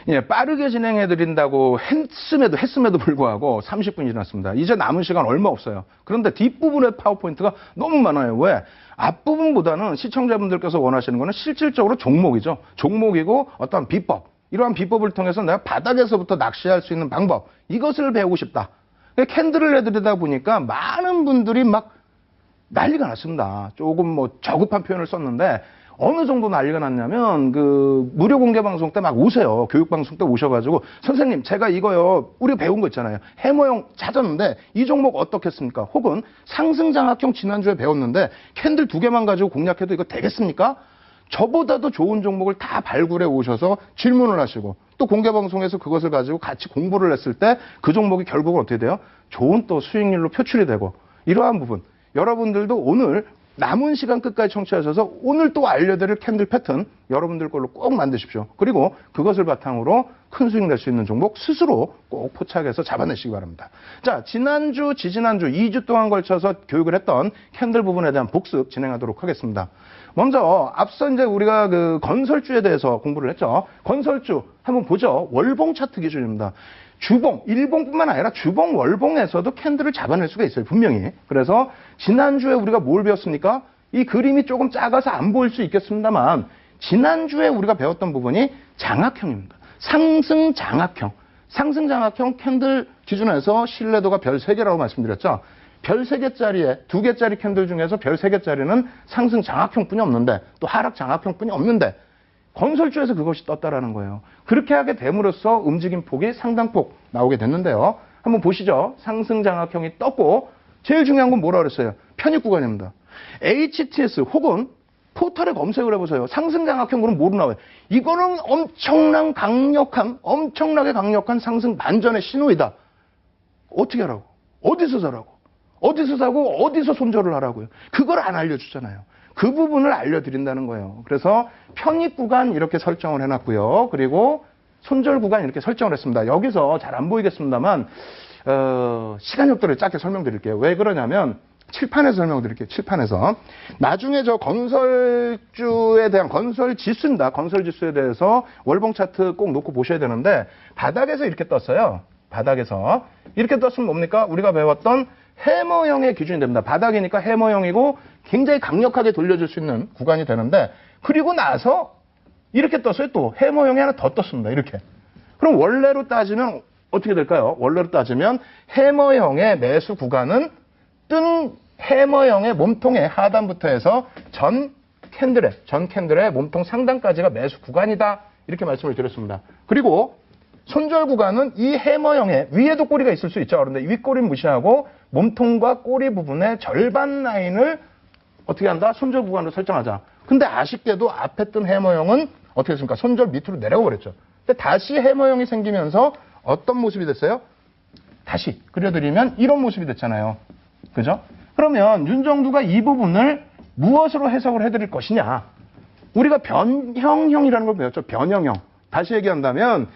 [SPEAKER 1] 예, 빠르게 진행해드린다고 했음에도 불구하고 30분이 지났습니다. 이제 남은 시간 얼마 없어요. 그런데 뒷부분의 파워포인트가 너무 많아요. 왜? 앞부분보다는 시청자분들께서 원하시는 거는 실질적으로 종목이죠. 종목이고 어떤 비법, 이러한 비법을 통해서 내가 바닥에서부터 낚시할 수 있는 방법, 이것을 배우고 싶다. 캔들을 해드리다 보니까 많은 분들이 막 난리가 났습니다. 조금 뭐 저급한 표현을 썼는데 어느 정도 난리가 났냐면 그 무료 공개 방송 때 막 오세요. 교육 방송 때 오셔가지고 선생님 제가 이거요 우리가 배운 거 있잖아요. 해머형 찾았는데 이 종목 어떻겠습니까? 혹은 상승장학형 지난주에 배웠는데 캔들 2개만 가지고 공략해도 이거 되겠습니까? 저보다도 좋은 종목을 다 발굴해 오셔서 질문을 하시고 또 공개 방송에서 그것을 가지고 같이 공부를 했을 때 그 종목이 결국은 어떻게 돼요? 좋은 또 수익률로 표출이 되고 이러한 부분 여러분들도 오늘 남은 시간 끝까지 청취하셔서 오늘 또 알려드릴 캔들 패턴 여러분들 걸로 꼭 만드십시오. 그리고 그것을 바탕으로 큰 수익 낼 수 있는 종목 스스로 꼭 포착해서 잡아내시기 바랍니다. 자, 지난주, 지지난주 2주 동안 걸쳐서 교육을 했던 캔들 부분에 대한 복습 진행하도록 하겠습니다. 먼저 앞서 이제 우리가 그 건설주에 대해서 공부를 했죠. 건설주 한번 보죠. 월봉 차트 기준입니다. 주봉, 일봉뿐만 아니라 주봉, 월봉에서도 캔들을 잡아낼 수가 있어요. 분명히. 그래서 지난주에 우리가 뭘 배웠습니까? 이 그림이 조금 작아서 안 보일 수 있겠습니다만 지난주에 우리가 배웠던 부분이 장악형입니다. 상승 장악형. 상승 장악형 캔들 기준에서 신뢰도가 별 3개라고 말씀드렸죠. 별 3개짜리에 2개짜리 캔들 중에서 별 3개짜리는 상승 장악형뿐이 없는데 또 하락 장악형뿐이 없는데 건설주에서 그것이 떴다라는 거예요. 그렇게 하게 됨으로써 움직임 폭이 상당폭 나오게 됐는데요. 한번 보시죠. 상승 장악형이 떴고 제일 중요한 건 뭐라 그랬어요? 편입 구간입니다. HTS 혹은 포털에 검색을 해보세요. 상승 장악형으로는 뭐로 나와요? 이거는 엄청나게 강력한 상승 반전의 신호이다. 어떻게 하라고? 어디서 사라고? 어디서 사고 어디서 손절을 하라고요? 그걸 안 알려주잖아요. 그 부분을 알려드린다는 거예요. 그래서 편입 구간 이렇게 설정을 해놨고요. 그리고 손절 구간 이렇게 설정을 했습니다. 여기서 잘 안 보이겠습니다만 시간 협도를 짧게 설명드릴게요. 왜 그러냐면 칠판에서 설명드릴게요. 칠판에서. 나중에 저 건설주에 대한 건설 지수입니다. 건설 지수에 대해서 월봉 차트 꼭 놓고 보셔야 되는데 바닥에서 이렇게 떴어요. 바닥에서. 이렇게 떴으면 뭡니까? 우리가 배웠던 해머형의 기준이 됩니다. 바닥이니까 해머형이고 굉장히 강력하게 돌려줄 수 있는 구간이 되는데 그리고 나서 이렇게 떴어요. 또 해머형이 하나 더 떴습니다. 이렇게. 그럼 원래로 따지면 어떻게 될까요? 원래로 따지면 해머형의 매수 구간은 뜬 해머형의 몸통의 하단부터 해서 전 캔들의 몸통 상단까지가 매수 구간이다. 이렇게 말씀을 드렸습니다. 그리고 손절 구간은 이 해머형의 위에도 꼬리가 있을 수 있죠. 그런데 윗꼬리는 무시하고 몸통과 꼬리 부분의 절반 라인을 어떻게 한다? 손절 구간으로 설정하자. 근데 아쉽게도 앞에 뜬 해머형은 어떻게 했습니까? 손절 밑으로 내려가 버렸죠. 근데 다시 해머형이 생기면서 어떤 모습이 됐어요? 다시 그려드리면 이런 모습이 됐잖아요. 그죠? 그러면 윤정두가 이 부분을 무엇으로 해석을 해드릴 것이냐? 우리가 변형형이라는 걸 배웠죠. 변형형. 다시 얘기한다면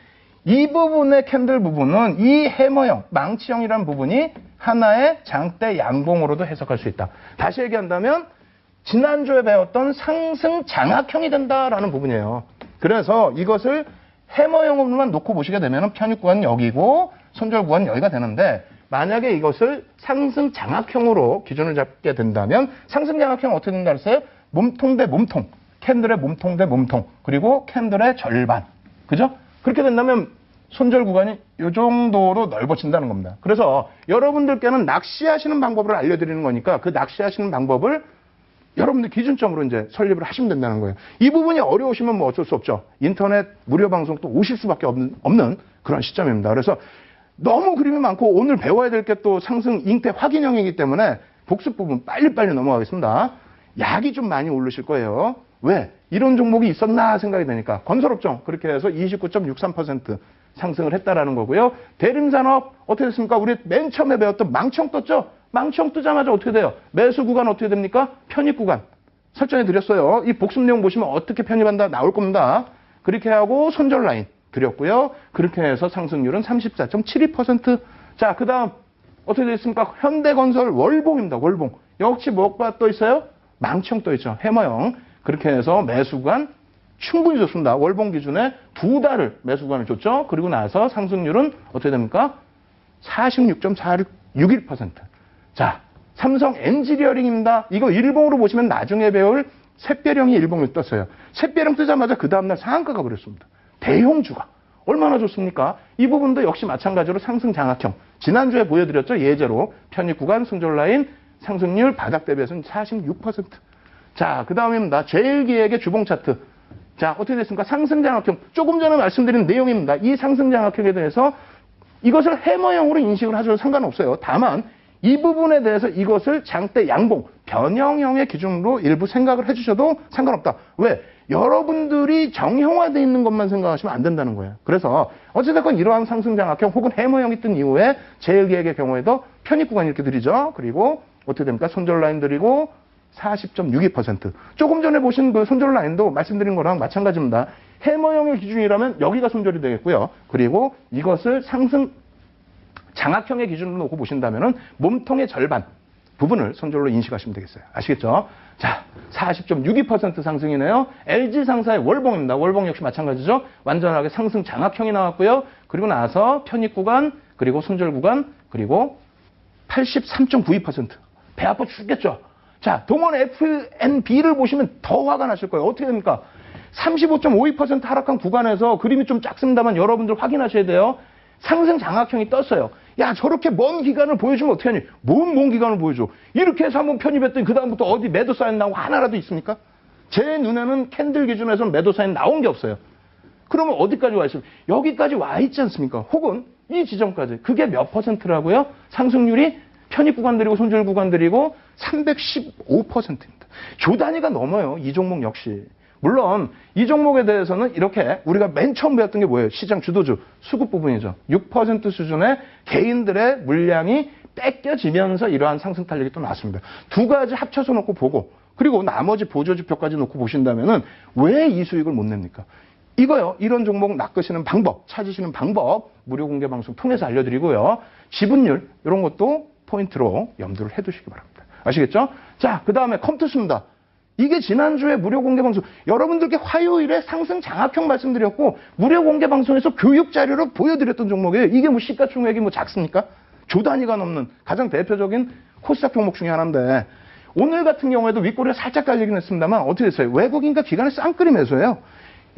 [SPEAKER 1] 이 부분의 캔들 부분은 이 해머형, 망치형이라는 부분이 하나의 장대 양봉으로도 해석할 수 있다. 다시 얘기한다면 지난주에 배웠던 상승 장악형이 된다라는 부분이에요. 그래서 이것을 해머형으로만 놓고 보시게 되면 편입 구간은 여기고 손절 구간은 여기가 되는데 만약에 이것을 상승 장악형으로 기준을 잡게 된다면 상승 장악형은 어떻게 된다 그랬어요? 몸통 대 몸통, 캔들의 몸통 대 몸통, 그리고 캔들의 절반. 그죠? 그렇게 된다면 손절 구간이 이 정도로 넓어진다는 겁니다. 그래서 여러분들께는 낚시하시는 방법을 알려드리는 거니까 그 낚시하시는 방법을 여러분들 기준점으로 이제 설립을 하시면 된다는 거예요. 이 부분이 어려우시면 뭐 어쩔 수 없죠. 인터넷 무료 방송 또 오실 수밖에 없는 그런 시점입니다. 그래서 너무 그림이 많고 오늘 배워야 될 게 또 상승 잉태 확인형이기 때문에 복습 부분 빨리빨리 넘어가겠습니다. 약이 좀 많이 오르실 거예요. 왜? 이런 종목이 있었나 생각이 되니까. 건설업종 그렇게 해서 29.63% 상승을 했다라는 거고요. 대림산업 어떻게 됐습니까? 우리 맨 처음에 배웠던 망청 떴죠? 망청 뜨자마자 어떻게 돼요? 매수 구간 어떻게 됩니까? 편입 구간 설정해 드렸어요. 이 복습 내용 보시면 어떻게 편입한다 나올 겁니다. 그렇게 하고 손절 라인 드렸고요. 그렇게 해서 상승률은 34.72%. 자, 그 다음 어떻게 됐습니까? 현대건설 월봉입니다. 월봉. 역시 뭐가 떠 있어요? 망청 떠 있죠. 해머형. 그렇게 해서 매수 구간 충분히 좋습니다. 월봉 기준에 2달을 매수 구간을 줬죠. 그리고 나서 상승률은 어떻게 됩니까? 46.461%. 자, 삼성 엔지니어링입니다. 이거 일봉으로 보시면 나중에 배울 샛별형이 일봉을 떴어요. 샛별형 뜨자마자 그 다음날 상한가가 그랬습니다. 대형주가. 얼마나 좋습니까? 이 부분도 역시 마찬가지로 상승 장악형. 지난주에 보여드렸죠. 예제로 편입 구간, 손절 라인, 상승률 바닥 대비해서는 46%. 자, 그 다음입니다. 제일기획의 주봉 차트. 자, 어떻게 됐습니까? 상승 장악형. 조금 전에 말씀드린 내용입니다. 이 상승 장악형에 대해서 이것을 해머형으로 인식을 하셔도 상관없어요. 다만 이 부분에 대해서 이것을 장대 양봉, 변형형의 기준으로 일부 생각을 해주셔도 상관없다. 왜? 여러분들이 정형화되어 있는 것만 생각하시면 안 된다는 거예요. 그래서 어찌됐건 이러한 상승 장악형 혹은 해머형이 뜬 이후에 제일기획의 경우에도 편입 구간 이렇게 드리죠. 그리고 어떻게 됩니까? 손절 라인 드리고 40.62%. 조금 전에 보신 그 손절 라인도 말씀드린 거랑 마찬가지입니다. 해머형의 기준이라면 여기가 손절이 되겠고요. 그리고 이것을 상승 장악형의 기준으로 놓고 보신다면은 몸통의 절반 부분을 손절로 인식하시면 되겠어요. 아시겠죠? 자, 40.62% 상승이네요. LG상사의 월봉입니다. 월봉 역시 마찬가지죠. 완전하게 상승 장악형이 나왔고요. 그리고 나서 편입 구간, 그리고 손절 구간, 그리고 83.92%. 배 아파 죽겠죠? 자, 동원 FNB를 보시면 더 화가 나실 거예요. 어떻게 됩니까? 35.52% 하락한 구간에서 그림이 좀 작습니다만 여러분들 확인하셔야 돼요. 상승 장악형이 떴어요. 야, 저렇게 먼 기간을 보여주면 어떻게 하니? 뭔 먼 기간을 보여줘? 이렇게 해서 한번 편입했더니 그다음부터 어디 매도 사인 나오고 하나라도 있습니까? 제 눈에는 캔들 기준에서는 매도 사인 나온 게 없어요. 그러면 어디까지 와 있어요? 여기까지 와 있지 않습니까? 혹은 이 지점까지. 그게 몇 퍼센트라고요? 상승률이 편입 구간들이고 손절 구간들이고 315%입니다. 조 단위가 넘어요. 이 종목 역시. 물론 이 종목에 대해서는 이렇게 우리가 맨 처음 배웠던 게 뭐예요? 시장 주도주, 수급 부분이죠. 6% 수준의 개인들의 물량이 뺏겨지면서 이러한 상승 탄력이 또 나왔습니다. 두 가지 합쳐서 놓고 보고 그리고 나머지 보조지표까지 놓고 보신다면은 왜 이 수익을 못 냅니까? 이거요. 이런 종목 낚으시는 방법, 찾으시는 방법 무료 공개 방송 통해서 알려드리고요. 지분율 이런 것도 포인트로 염두를 해두시기 바랍니다. 아시겠죠? 자, 그 다음에 컴투스입니다. 이게 지난주에 무료 공개 방송, 여러분들께 화요일에 상승 장악형 말씀드렸고, 무료 공개 방송에서 교육 자료로 보여드렸던 종목이에요. 이게 뭐 시가총액이 뭐 작습니까? 조 단위가 넘는 가장 대표적인 코스닥 종목 중에 하나인데, 오늘 같은 경우에도 윗꼬리가 살짝 깔리긴 했습니다만, 어떻게 됐어요? 외국인과 기관의 쌍끌이 매수예요.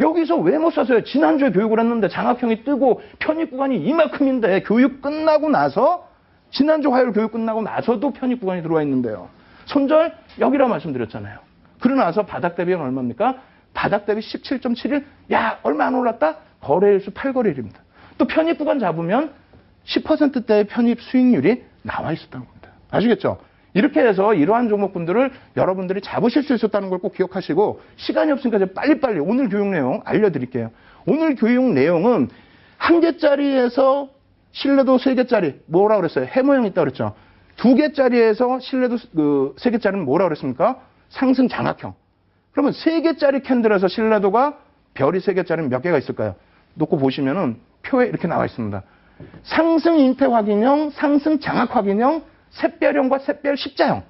[SPEAKER 1] 여기서 왜 못 샀어요? 지난주에 교육을 했는데 장악형이 뜨고 편입 구간이 이만큼인데, 교육 끝나고 나서, 지난주 화요일 교육 끝나고 나서도 편입 구간이 들어와 있는데요. 손절, 여기라 말씀드렸잖아요. 그러고 나서 바닥 대비는 얼마입니까? 바닥 대비 17.71. 야, 얼마 안 올랐다? 거래일수 8거래일입니다. 또 편입 구간 잡으면 10%대의 편입 수익률이 나와 있었다는 겁니다. 아시겠죠? 이렇게 해서 이러한 종목군들을 여러분들이 잡으실 수 있었다는 걸 꼭 기억하시고, 시간이 없으니까 이제 빨리빨리 오늘 교육 내용 알려드릴게요. 오늘 교육 내용은 한 개짜리에서 신뢰도 3개짜리 뭐라 그랬어요? 해모형 있다 그랬죠. 2개짜리에서 신뢰도 3개짜리는 뭐라 그랬습니까? 상승 장악형. 그러면 3개짜리 캔들에서 신뢰도가 별이 3개짜리는 몇 개가 있을까요? 놓고 보시면은 표에 이렇게 나와 있습니다. 상승 인태 확인형, 상승 장악 확인형, 샛별형과 샛별 십자형.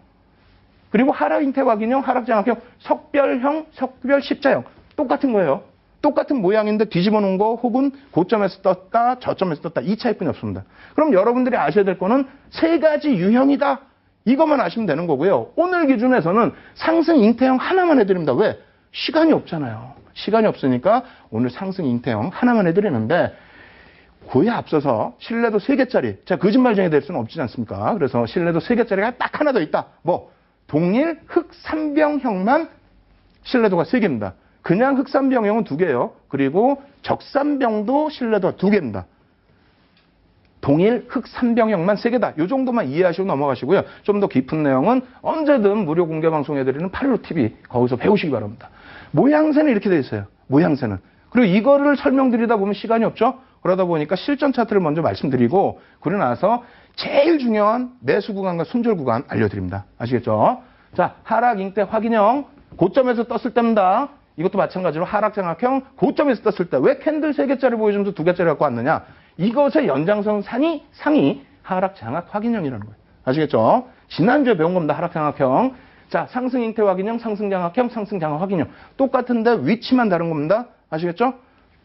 [SPEAKER 1] 그리고 하락 인태 확인형, 하락 장악형, 석별형, 석별 십자형. 똑같은 거예요. 똑같은 모양인데 뒤집어 놓은 거 혹은 고점에서 떴다, 저점에서 떴다. 이 차이뿐이 없습니다. 그럼 여러분들이 아셔야 될 거는 3가지 유형이다. 이것만 아시면 되는 거고요. 오늘 기준에서는 상승 인태형 하나만 해드립니다. 왜? 시간이 없잖아요. 시간이 없으니까 오늘 상승 인태형 하나만 해드리는데, 그에 앞서서 신뢰도 3개짜리. 자, 거짓말쟁이 될 수는 없지 않습니까? 그래서 신뢰도 3개짜리가 딱 하나 더 있다. 뭐? 동일 흑삼병형만 신뢰도가 3개입니다. 그냥 흑삼병형은 2개예요. 그리고 적삼병도 신뢰도가 2개입니다. 동일 흑삼병형만 3개다. 이 정도만 이해하시고 넘어가시고요. 좀 더 깊은 내용은 언제든 무료 공개 방송해드리는 815TV 거기서 배우시기 바랍니다. 모양새는 이렇게 되어 있어요. 모양새는. 그리고 이거를 설명드리다 보면 시간이 없죠. 그러다 보니까 실전 차트를 먼저 말씀드리고, 그러고 나서 제일 중요한 매수 구간과 손절 구간 알려드립니다. 아시겠죠? 자, 하락 인태 확인형 고점에서 떴을 때입니다. 이것도 마찬가지로 하락 장악형 고점에서 떴을 때 왜 캔들 3개짜리 보여주면서 2개짜리 갖고 왔느냐? 이것의 연장선 상이 하락 장악 확인형이라는 거예요. 아시겠죠? 지난주에 배운 겁니다. 하락 장악형. 자, 상승 인태 확인형, 상승 장악형, 상승 장악 확인형. 똑같은데 위치만 다른 겁니다. 아시겠죠?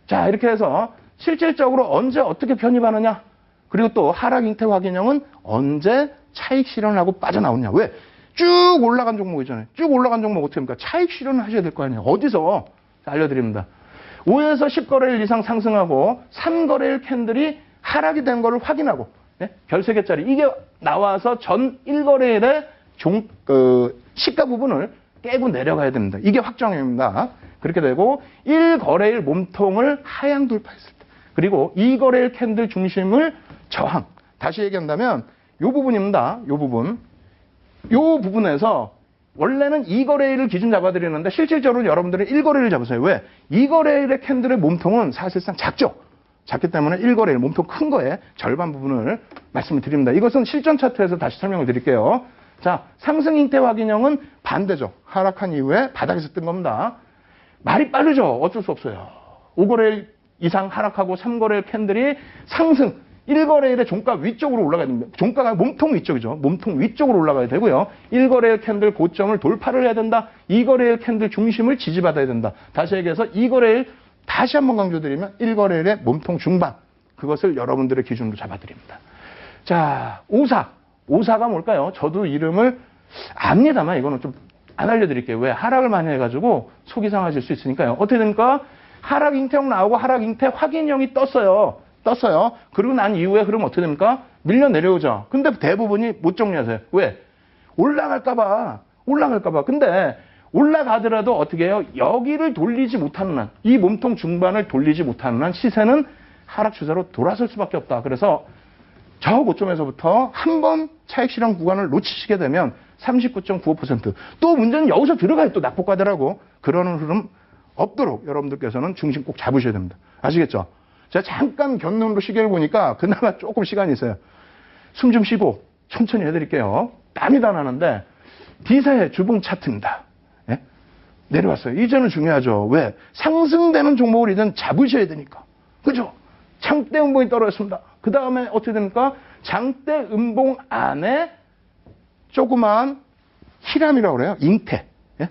[SPEAKER 1] 자, 이렇게 해서 실질적으로 언제 어떻게 편입하느냐? 그리고 또 하락 인태 확인형은 언제 차익 실현을 하고 빠져나오느냐? 왜? 쭉 올라간 종목이잖아요. 쭉 올라간 종목 어떻게 합니까? 차익 실현을 하셔야 될 거 아니에요. 어디서? 알려드립니다. 5에서 10거래일 이상 상승하고 3거래일 캔들이 하락이 된 거를 확인하고, 별 3개짜리 이게 나와서 전 1거래일의 시가 부분을 깨고 내려가야 됩니다. 이게 확정입니다. 그렇게 되고 1거래일 몸통을 하향 돌파했을 때, 그리고 2거래일 캔들 중심을 저항. 다시 얘기한다면 이 부분입니다. 이 부분. 이 부분에서 원래는 2거래일을 기준 잡아드리는데 실질적으로 여러분들은 1거래일 잡으세요. 왜? 2거래일의 캔들의 몸통은 사실상 작죠. 작기 때문에 1거래일 몸통 큰 거에 절반 부분을 말씀을 드립니다. 이것은 실전 차트에서 다시 설명을 드릴게요. 자, 상승 인태 확인형은 반대죠. 하락한 이후에 바닥에서 뜬 겁니다. 말이 빠르죠. 어쩔 수 없어요. 5거래일 이상 하락하고 3거래일 캔들이 상승, 1거래일의 종가 위쪽으로 올라가야 됩니다. 종가가 몸통 위쪽이죠. 몸통 위쪽으로 올라가야 되고요. 1거래일 캔들 고점을 돌파를 해야 된다. 2거래일 캔들 중심을 지지받아야 된다. 다시 얘기해서 2거래일 다시 한번 강조드리면 1거래일의 몸통 중반. 그것을 여러분들의 기준으로 잡아드립니다. 자, 오사가 뭘까요? 저도 이름을 압니다만 이거는 좀 안 알려드릴게요. 왜? 하락을 많이 해가지고 속이 상하실 수 있으니까요. 어떻게 됩니까? 하락 인태형 나오고 하락 인태 확인형이 떴어요. 그리고 난 이후에 흐름 어떻게 됩니까? 밀려 내려오죠. 근데 대부분이 못 정리하세요. 왜? 올라갈까봐. 근데 올라가더라도 어떻게 해요? 여기를 돌리지 못하는 한, 이 몸통 중반을 돌리지 못하는 한 시세는 하락 추세로 돌아설 수밖에 없다. 그래서 저 고점에서부터 한 번 차익 실현 구간을 놓치시게 되면 39.95%. 또 문제는 여기서 들어가요. 또 낙폭과대라고. 그러는 흐름 없도록 여러분들께서는 중심 꼭 잡으셔야 됩니다. 아시겠죠? 제가 잠깐 견눈으로 시계를 보니까 그나마 조금 시간이 있어요. 숨 좀 쉬고 천천히 해드릴게요. 땀이 다 나는데 D사의 주봉 차트입니다. 예? 내려왔어요. 이제는 중요하죠. 왜? 상승되는 종목을 이제는 잡으셔야 되니까. 그죠? 장대 음봉이 떨어졌습니다. 그 다음에 어떻게 됩니까? 장대 음봉 안에 조그만 히람이라고 그래요. 잉태. 예?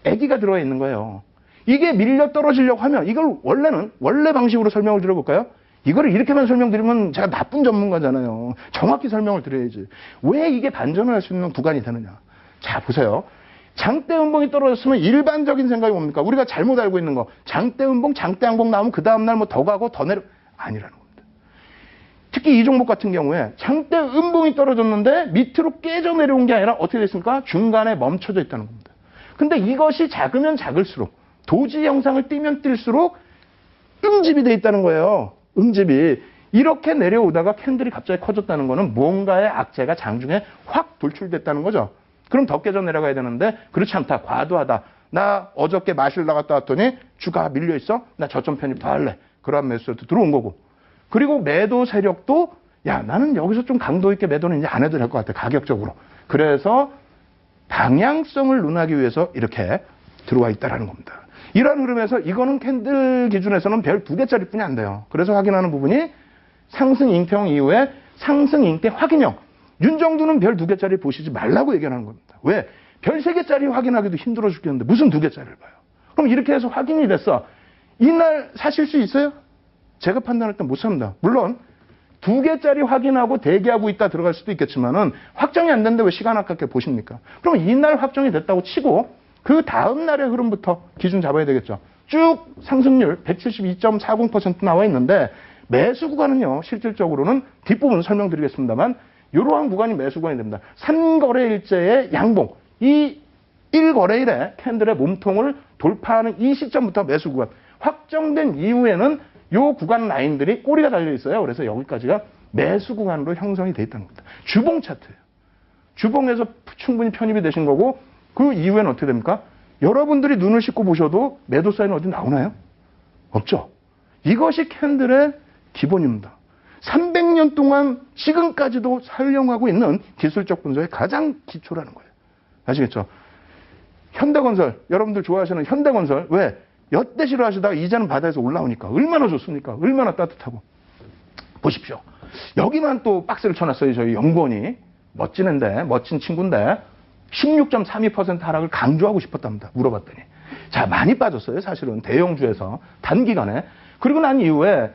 [SPEAKER 1] 애기가 들어가 있는 거예요. 이게 밀려 떨어지려고 하면 이걸 원래 방식으로 설명을 드려볼까요? 이거를 이렇게만 설명드리면 제가 나쁜 전문가잖아요. 정확히 설명을 드려야지. 왜 이게 반전을 할 수 있는 구간이 되느냐. 자, 보세요. 장대 음봉이 떨어졌으면 일반적인 생각이 뭡니까? 우리가 잘못 알고 있는 거. 장대 음봉, 장대 항봉 나오면 그 다음날 뭐 더 가고 더 내려. 아니라는 겁니다. 특히 이 종목 같은 경우에 장대 음봉이 떨어졌는데 밑으로 깨져 내려온 게 아니라 어떻게 됐습니까? 중간에 멈춰져 있다는 겁니다. 근데 이것이 작으면 작을수록 도지 형상을 띄면 뛸수록 응집이 돼 있다는 거예요. 응집이. 이렇게 내려오다가 캔들이 갑자기 커졌다는 거는 뭔가의 악재가 장중에 확 쫙 돌출됐다는 거죠. 그럼 더 깨져 내려가야 되는데 그렇지 않다. 과도하다. 나 어저께 마실 나갔다 왔더니 주가 밀려있어. 나 저점 편입 더 할래. 그러한 매수도 들어온 거고. 그리고 매도 세력도 야 나는 여기서 좀 강도 있게 매도는 이제 안 해도 될 것 같아. 가격적으로. 그래서 방향성을 논하기 위해서 이렇게 들어와 있다는 겁니다. 이러한 흐름에서 이거는 캔들 기준에서는 별 2개짜리 뿐이 안 돼요. 그래서 확인하는 부분이 상승 잉태형 이후에 상승 잉태 확인형. 윤정두는 별 2개짜리 보시지 말라고 얘기하는 겁니다. 왜? 별 3개짜리 확인하기도 힘들어 죽겠는데 무슨 2개짜리를 봐요. 그럼 이렇게 해서 확인이 됐어. 이날 사실 수 있어요? 제가 판단할 때 못 삽니다. 물론 2개짜리 확인하고 대기하고 있다 들어갈 수도 있겠지만은 확정이 안 됐는데 왜 시간 아깝게 보십니까? 그럼 이날 확정이 됐다고 치고 그 다음 날의 흐름부터 기준 잡아야 되겠죠. 쭉 상승률 172.40% 나와 있는데 매수 구간은요. 실질적으로는 뒷부분 설명드리겠습니다만 이러한 구간이 매수 구간이 됩니다. 3거래일째의 양봉. 이 1거래일에 캔들의 몸통을 돌파하는 이 시점부터 매수 구간. 확정된 이후에는 이 구간 라인들이 꼬리가 달려 있어요. 그래서 여기까지가 매수 구간으로 형성이 돼 있다는 겁니다. 주봉 차트예요. 주봉에서 충분히 편입이 되신 거고 그 이후에는 어떻게 됩니까? 여러분들이 눈을 씻고 보셔도 매도 사인은 어디 나오나요? 없죠. 이것이 캔들의 기본입니다. 300년 동안 지금까지도 사용하고 있는 기술적 분석의 가장 기초라는 거예요. 아시겠죠? 현대건설, 여러분들 좋아하시는 현대건설, 왜? 여태 싫어하시다가 이제는 바다에서 올라오니까 얼마나 좋습니까? 얼마나 따뜻하고. 보십시오. 여기만 또 박스를 쳐놨어요. 저희 연구원이. 멋진 애인데, 멋진 친구인데 16.32% 하락을 강조하고 싶었답니다. 물어봤더니. 자, 많이 빠졌어요. 사실은 대형주에서 단기간에. 그리고 난 이후에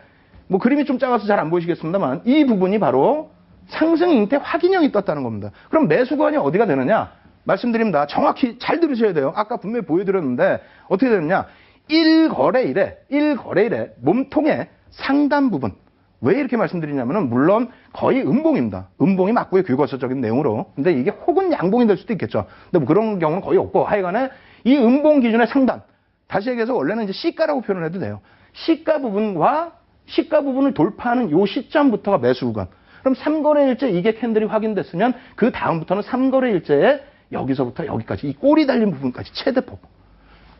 [SPEAKER 1] 뭐 그림이 좀 작아서 잘 안 보이시겠습니다만 이 부분이 바로 상승 잉태 확인형이 떴다는 겁니다. 그럼 매수 구간이 어디가 되느냐? 말씀드립니다. 정확히 잘 들으셔야 돼요. 아까 분명히 보여드렸는데 어떻게 되느냐? 1거래일에 몸통의 상단 부분. 왜 이렇게 말씀드리냐면은 물론 거의 음봉입니다. 음봉이 맞고요. 교과서적인 내용으로. 근데 이게 혹은 양봉이 될 수도 있겠죠. 근데 뭐 그런 경우는 거의 없고 하여간에 이 음봉 기준의 상단. 다시 얘기해서 원래는 이제 시가라고 표현을 해도 돼요. 시가 부분을 돌파하는 요 시점부터가 매수 구간. 그럼 3거래일째 이게 캔들이 확인됐으면 그 다음부터는 3거래일째에 여기서부터 여기까지 이 꼬리 달린 부분까지 최대폭.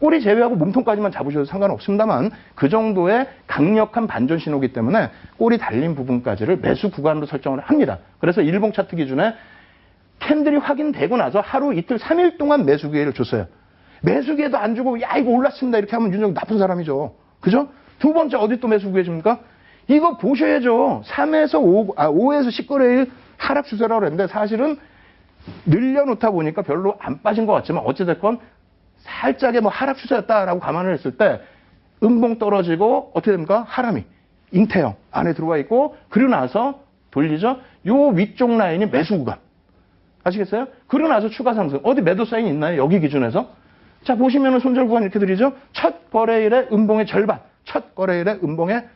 [SPEAKER 1] 꼬리 제외하고 몸통까지만 잡으셔도 상관없습니다만 그 정도의 강력한 반전 신호기 때문에 꼬리 달린 부분까지를 매수 구간으로 설정을 합니다. 그래서 일봉 차트 기준에 캔들이 확인되고 나서 하루 이틀 3일 동안 매수 기회를 줬어요. 매수 기회도 안 주고 야 이거 올랐습니다 이렇게 하면 윤정이 나쁜 사람이죠. 그죠? 두 번째 어디 또 매수 기회 줍니까? 이거 보셔야죠. 5에서 10거래일 하락 추세라고 했는데 사실은 늘려놓다 보니까 별로 안 빠진 것 같지만 어찌됐건 살짝의 뭐 하락 추세였다라고 감안을 했을 때 음봉 떨어지고 어떻게 됩니까? 하람이 잉태형 안에 들어와 있고 그리고 나서 돌리죠. 요 위쪽 라인이 매수 구간. 아시겠어요? 그리고 나서 추가 상승. 어디 매도 사인이 있나요? 여기 기준에서. 자 보시면은 손절 구간 이렇게 드리죠. 첫 거래일의 음봉의 절반. 첫 거래일의 음봉의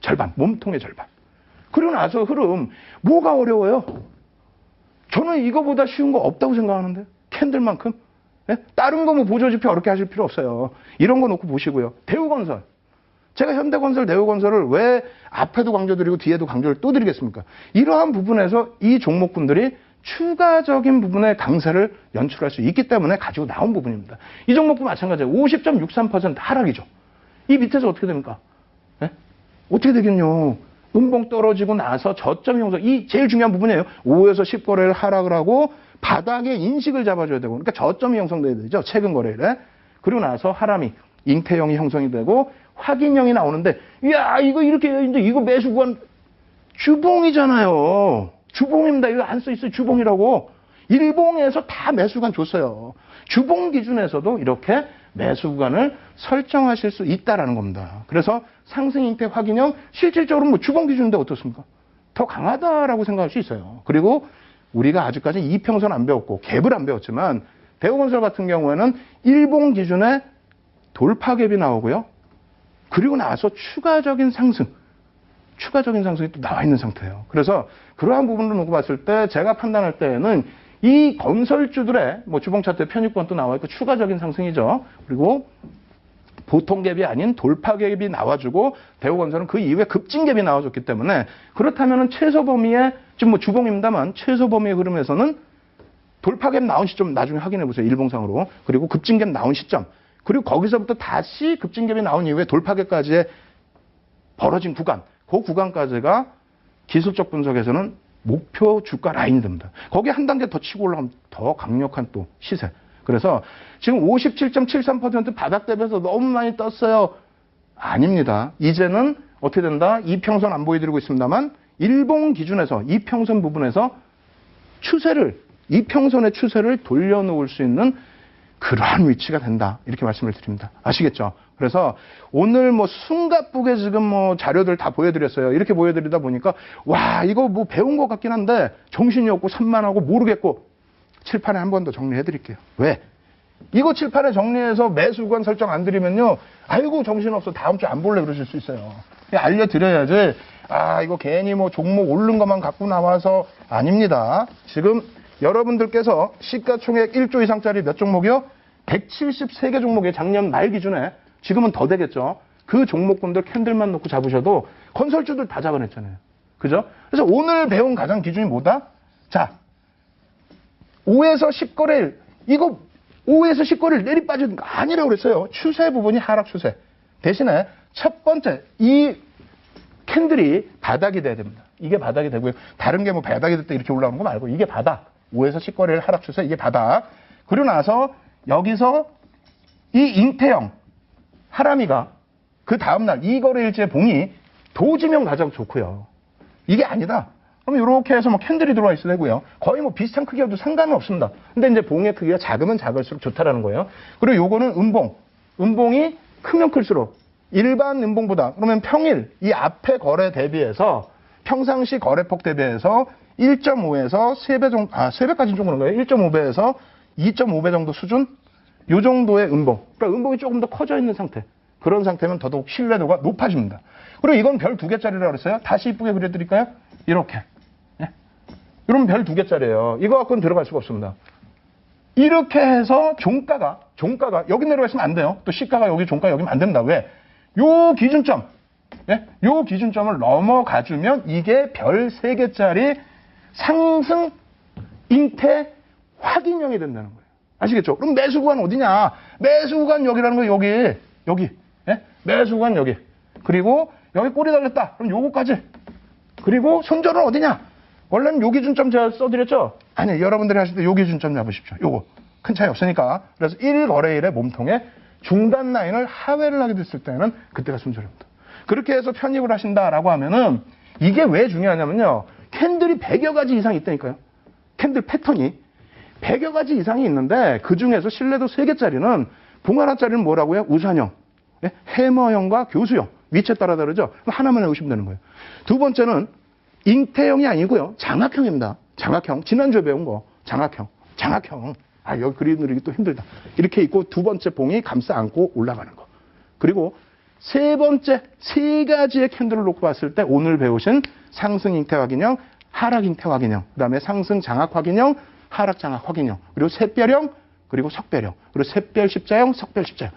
[SPEAKER 1] 절반. 몸통의 절반. 그리고 나서 흐름. 뭐가 어려워요? 저는 이거보다 쉬운 거 없다고 생각하는데. 캔들만큼. 네? 다른 거 뭐 보조지표 어렵게 하실 필요 없어요. 이런 거 놓고 보시고요. 대우건설. 제가 현대건설, 대우건설을 왜 앞에도 강조드리고 뒤에도 강조를 또 드리겠습니까? 이러한 부분에서 이 종목군들이 추가적인 부분의 강세를 연출할 수 있기 때문에 가지고 나온 부분입니다. 이 종목도 마찬가지예요. 50.63% 하락이죠. 이 밑에서 어떻게 됩니까? 네? 어떻게 되겠뇨? 음봉 떨어지고 나서 저점 형성. 이 제일 중요한 부분이에요. 5에서 10거래를 하락을 하고 바닥에 인식을 잡아줘야 되고, 그러니까 저점이 형성돼야 되죠. 최근 거래일에. 그리고 나서 하람이, 잉태형이 형성이 되고, 확인형이 나오는데, 이야, 이거 이렇게, 이제 이거 매수 구간, 주봉이잖아요. 주봉입니다. 이거 안 써있어요. 주봉이라고. 일봉에서 다 매수 구간 줬어요. 주봉 기준에서도 이렇게 매수 구간을 설정하실 수 있다라는 겁니다. 그래서 상승 잉태 확인형, 실질적으로 뭐 주봉 기준인데 어떻습니까? 더 강하다라고 생각할 수 있어요. 그리고 우리가 아직까지 이평선 안 배웠고 갭을 안 배웠지만 대우건설 같은 경우에는 일봉 기준에 돌파갭이 나오고요. 그리고 나서 추가적인 상승이 또 나와 있는 상태예요. 그래서 그러한 부분을 놓고 봤을 때 제가 판단할 때에는 이 건설주들의 뭐 주봉 차트에 편입권도 나와 있고 추가적인 상승이죠. 그리고 보통 갭이 아닌 돌파갭이 나와주고 대우건설은 그 이후에 급진갭이 나와줬기 때문에 그렇다면은 최소 범위의 지금 뭐 주봉입니다만 최소 범위의 흐름에서는 돌파갭 나온 시점 나중에 확인해 보세요. 일봉상으로. 그리고 급진갭 나온 시점. 그리고 거기서부터 다시 급진갭이 나온 이후에 돌파갭까지의 벌어진 구간. 그 구간까지가 기술적 분석에서는 목표 주가 라인이 됩니다. 거기에 한 단계 더 치고 올라가면 더 강력한 또 시세. 그래서 지금 57.73% 바닥 대비해서 너무 많이 떴어요. 아닙니다. 이제는 어떻게 된다? 이평선 안 보여드리고 있습니다만 일봉 기준에서 이평선 부분에서 이평선의 추세를 돌려놓을 수 있는 그러한 위치가 된다. 이렇게 말씀을 드립니다. 아시겠죠? 그래서 오늘 뭐 숨가쁘게 지금 뭐 자료들 다 보여드렸어요. 이렇게 보여드리다 보니까 와 이거 뭐 배운 것 같긴 한데 정신이 없고 산만하고 모르겠고 칠판에 한 번 더 정리해드릴게요. 왜? 이거 칠판에 정리해서 매수권 설정 안 드리면요. 아이고 정신없어 다음 주 안 볼래 그러실 수 있어요. 알려드려야지. 아 이거 괜히 뭐 종목 오른 것만 갖고 나와서 아닙니다. 지금 여러분들께서 시가총액 1조 이상짜리 몇 종목이요? 173개 종목이 작년 말 기준에 지금은 더 되겠죠. 그 종목군들 캔들만 놓고 잡으셔도 건설주들 다 잡아냈잖아요. 그죠? 그래서 오늘 배운 가장 기준이 뭐다? 자, 5에서 10거래일. 이거 5에서 10거래일 내리 빠지는 거 아니라고 그랬어요. 추세 부분이 하락 추세. 대신에 첫 번째, 이 캔들이 바닥이 돼야 됩니다. 이게 바닥이 되고요. 다른 게 뭐 바닥이 됐다 이렇게 올라오는 거 말고 이게 바닥. 5에서 10거래일 하락 추세 이게 바닥. 그리고 나서 여기서 이 잉태형 하람이가 그 다음날 2거래일째 봉이 도지명 가장 좋고요. 이게 아니다. 그럼 이렇게 해서 뭐 캔들이 들어와 있어야 되고요. 거의 뭐 비슷한 크기여도 상관은 없습니다. 근데 이제 봉의 크기가 작으면 작을수록 좋다라는 거예요. 그리고 요거는 음봉. 음봉이 크면 클수록 일반 음봉보다 그러면 평일 이 앞에 거래 대비해서 평상시 거래폭 대비해서 1.5에서 3배 정도, 3배까지는 좀 그런가요? 1.5배에서 2.5배 정도 수준? 요 정도의 음봉. 그러니까 음봉이 조금 더 커져 있는 상태. 그런 상태면 더더욱 신뢰도가 높아집니다. 그리고 이건 별 2개짜리라고 그랬어요. 다시 이쁘게 그려드릴까요? 이렇게. 예? 이러면 별 2개짜리예요. 이거 갖고는 들어갈 수가 없습니다. 이렇게 해서 종가가 여기 내려가 있으면 안 돼요. 또 시가가 여기 종가 여기면 안 된다. 왜? 요 기준점. 예? 요 기준점을 넘어가주면 이게 별 3개짜리 상승 잉태 확인형이 된다는 거예요. 아시겠죠? 그럼 매수 구간 어디냐? 매수 구간 여기라는 거예요. 여기. 예? 매수 구간 여기. 그리고 여기 꼬리 달렸다. 그럼 요거까지. 그리고 손절은 어디냐? 원래는 요 기준점 제가 써드렸죠? 아니, 여러분들이 하실 때 요 기준점 잡으십시오. 요거. 큰 차이 없으니까. 그래서 1거래일의 몸통에 중단 라인을 하회를 하게 됐을 때는 그때가 손절입니다. 그렇게 해서 편입을 하신다라고 하면은 이게 왜 중요하냐면요. 캔들이 100여 가지 이상이 있다니까요. 캔들 패턴이 100여 가지 이상이 있는데 그 중에서 신뢰도 3개짜리는 봉 하나짜리는 뭐라고요? 우산형, 예? 해머형과 교수형. 위치에 따라 다르죠? 하나만 해오시면 되는 거예요. 두 번째는 잉태형이 아니고요. 장악형입니다. 장악형. 지난주에 배운 거. 장악형. 아, 여기 그리기 또 힘들다. 이렇게 있고 두 번째 봉이 감싸 안고 올라가는 거. 그리고 세 번째 3가지의 캔들을 놓고 봤을 때 오늘 배우신 상승 잉태 확인형, 하락 잉태 확인형, 그 다음에 상승 장악 확인형, 하락 장악 확인형, 그리고 샛별형, 그리고 석별형, 그리고 샛별 십자형, 석별 십자형.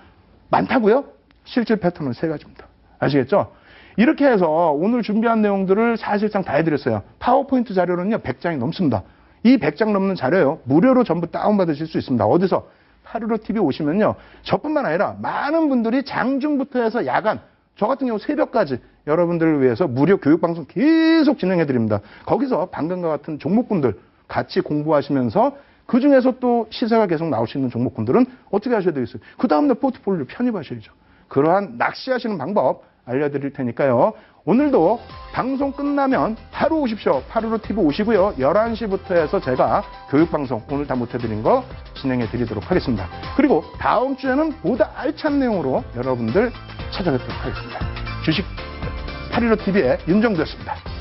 [SPEAKER 1] 많다고요? 실질 패턴은 3가지입니다. 아시겠죠? 이렇게 해서 오늘 준비한 내용들을 사실상 다 해드렸어요. 파워포인트 자료는요, 100장이 넘습니다. 이 100장 넘는 자료요, 무료로 전부 다운받으실 수 있습니다. 어디서? 하루로TV 오시면요, 저뿐만 아니라 많은 분들이 장중부터 해서 야간, 저 같은 경우 새벽까지 여러분들을 위해서 무료 교육방송 계속 진행해드립니다. 거기서 방금과 같은 종목군들 같이 공부하시면서 그 중에서 또 시세가 계속 나올 수 있는 종목군들은 어떻게 하셔야 되겠어요? 그 다음날 포트폴리오 편입하셔야죠. 그러한 낚시하시는 방법 알려드릴 테니까요. 오늘도 방송 끝나면 바로 오십시오. 하루로TV 오시고요. 11시부터 해서 제가 교육방송 오늘 다 못해드린 거 진행해드리도록 하겠습니다. 그리고 다음 주에는 보다 알찬 내용으로 여러분들 찾아뵙도록 하겠습니다. 주식 하루로TV의 윤정두였습니다.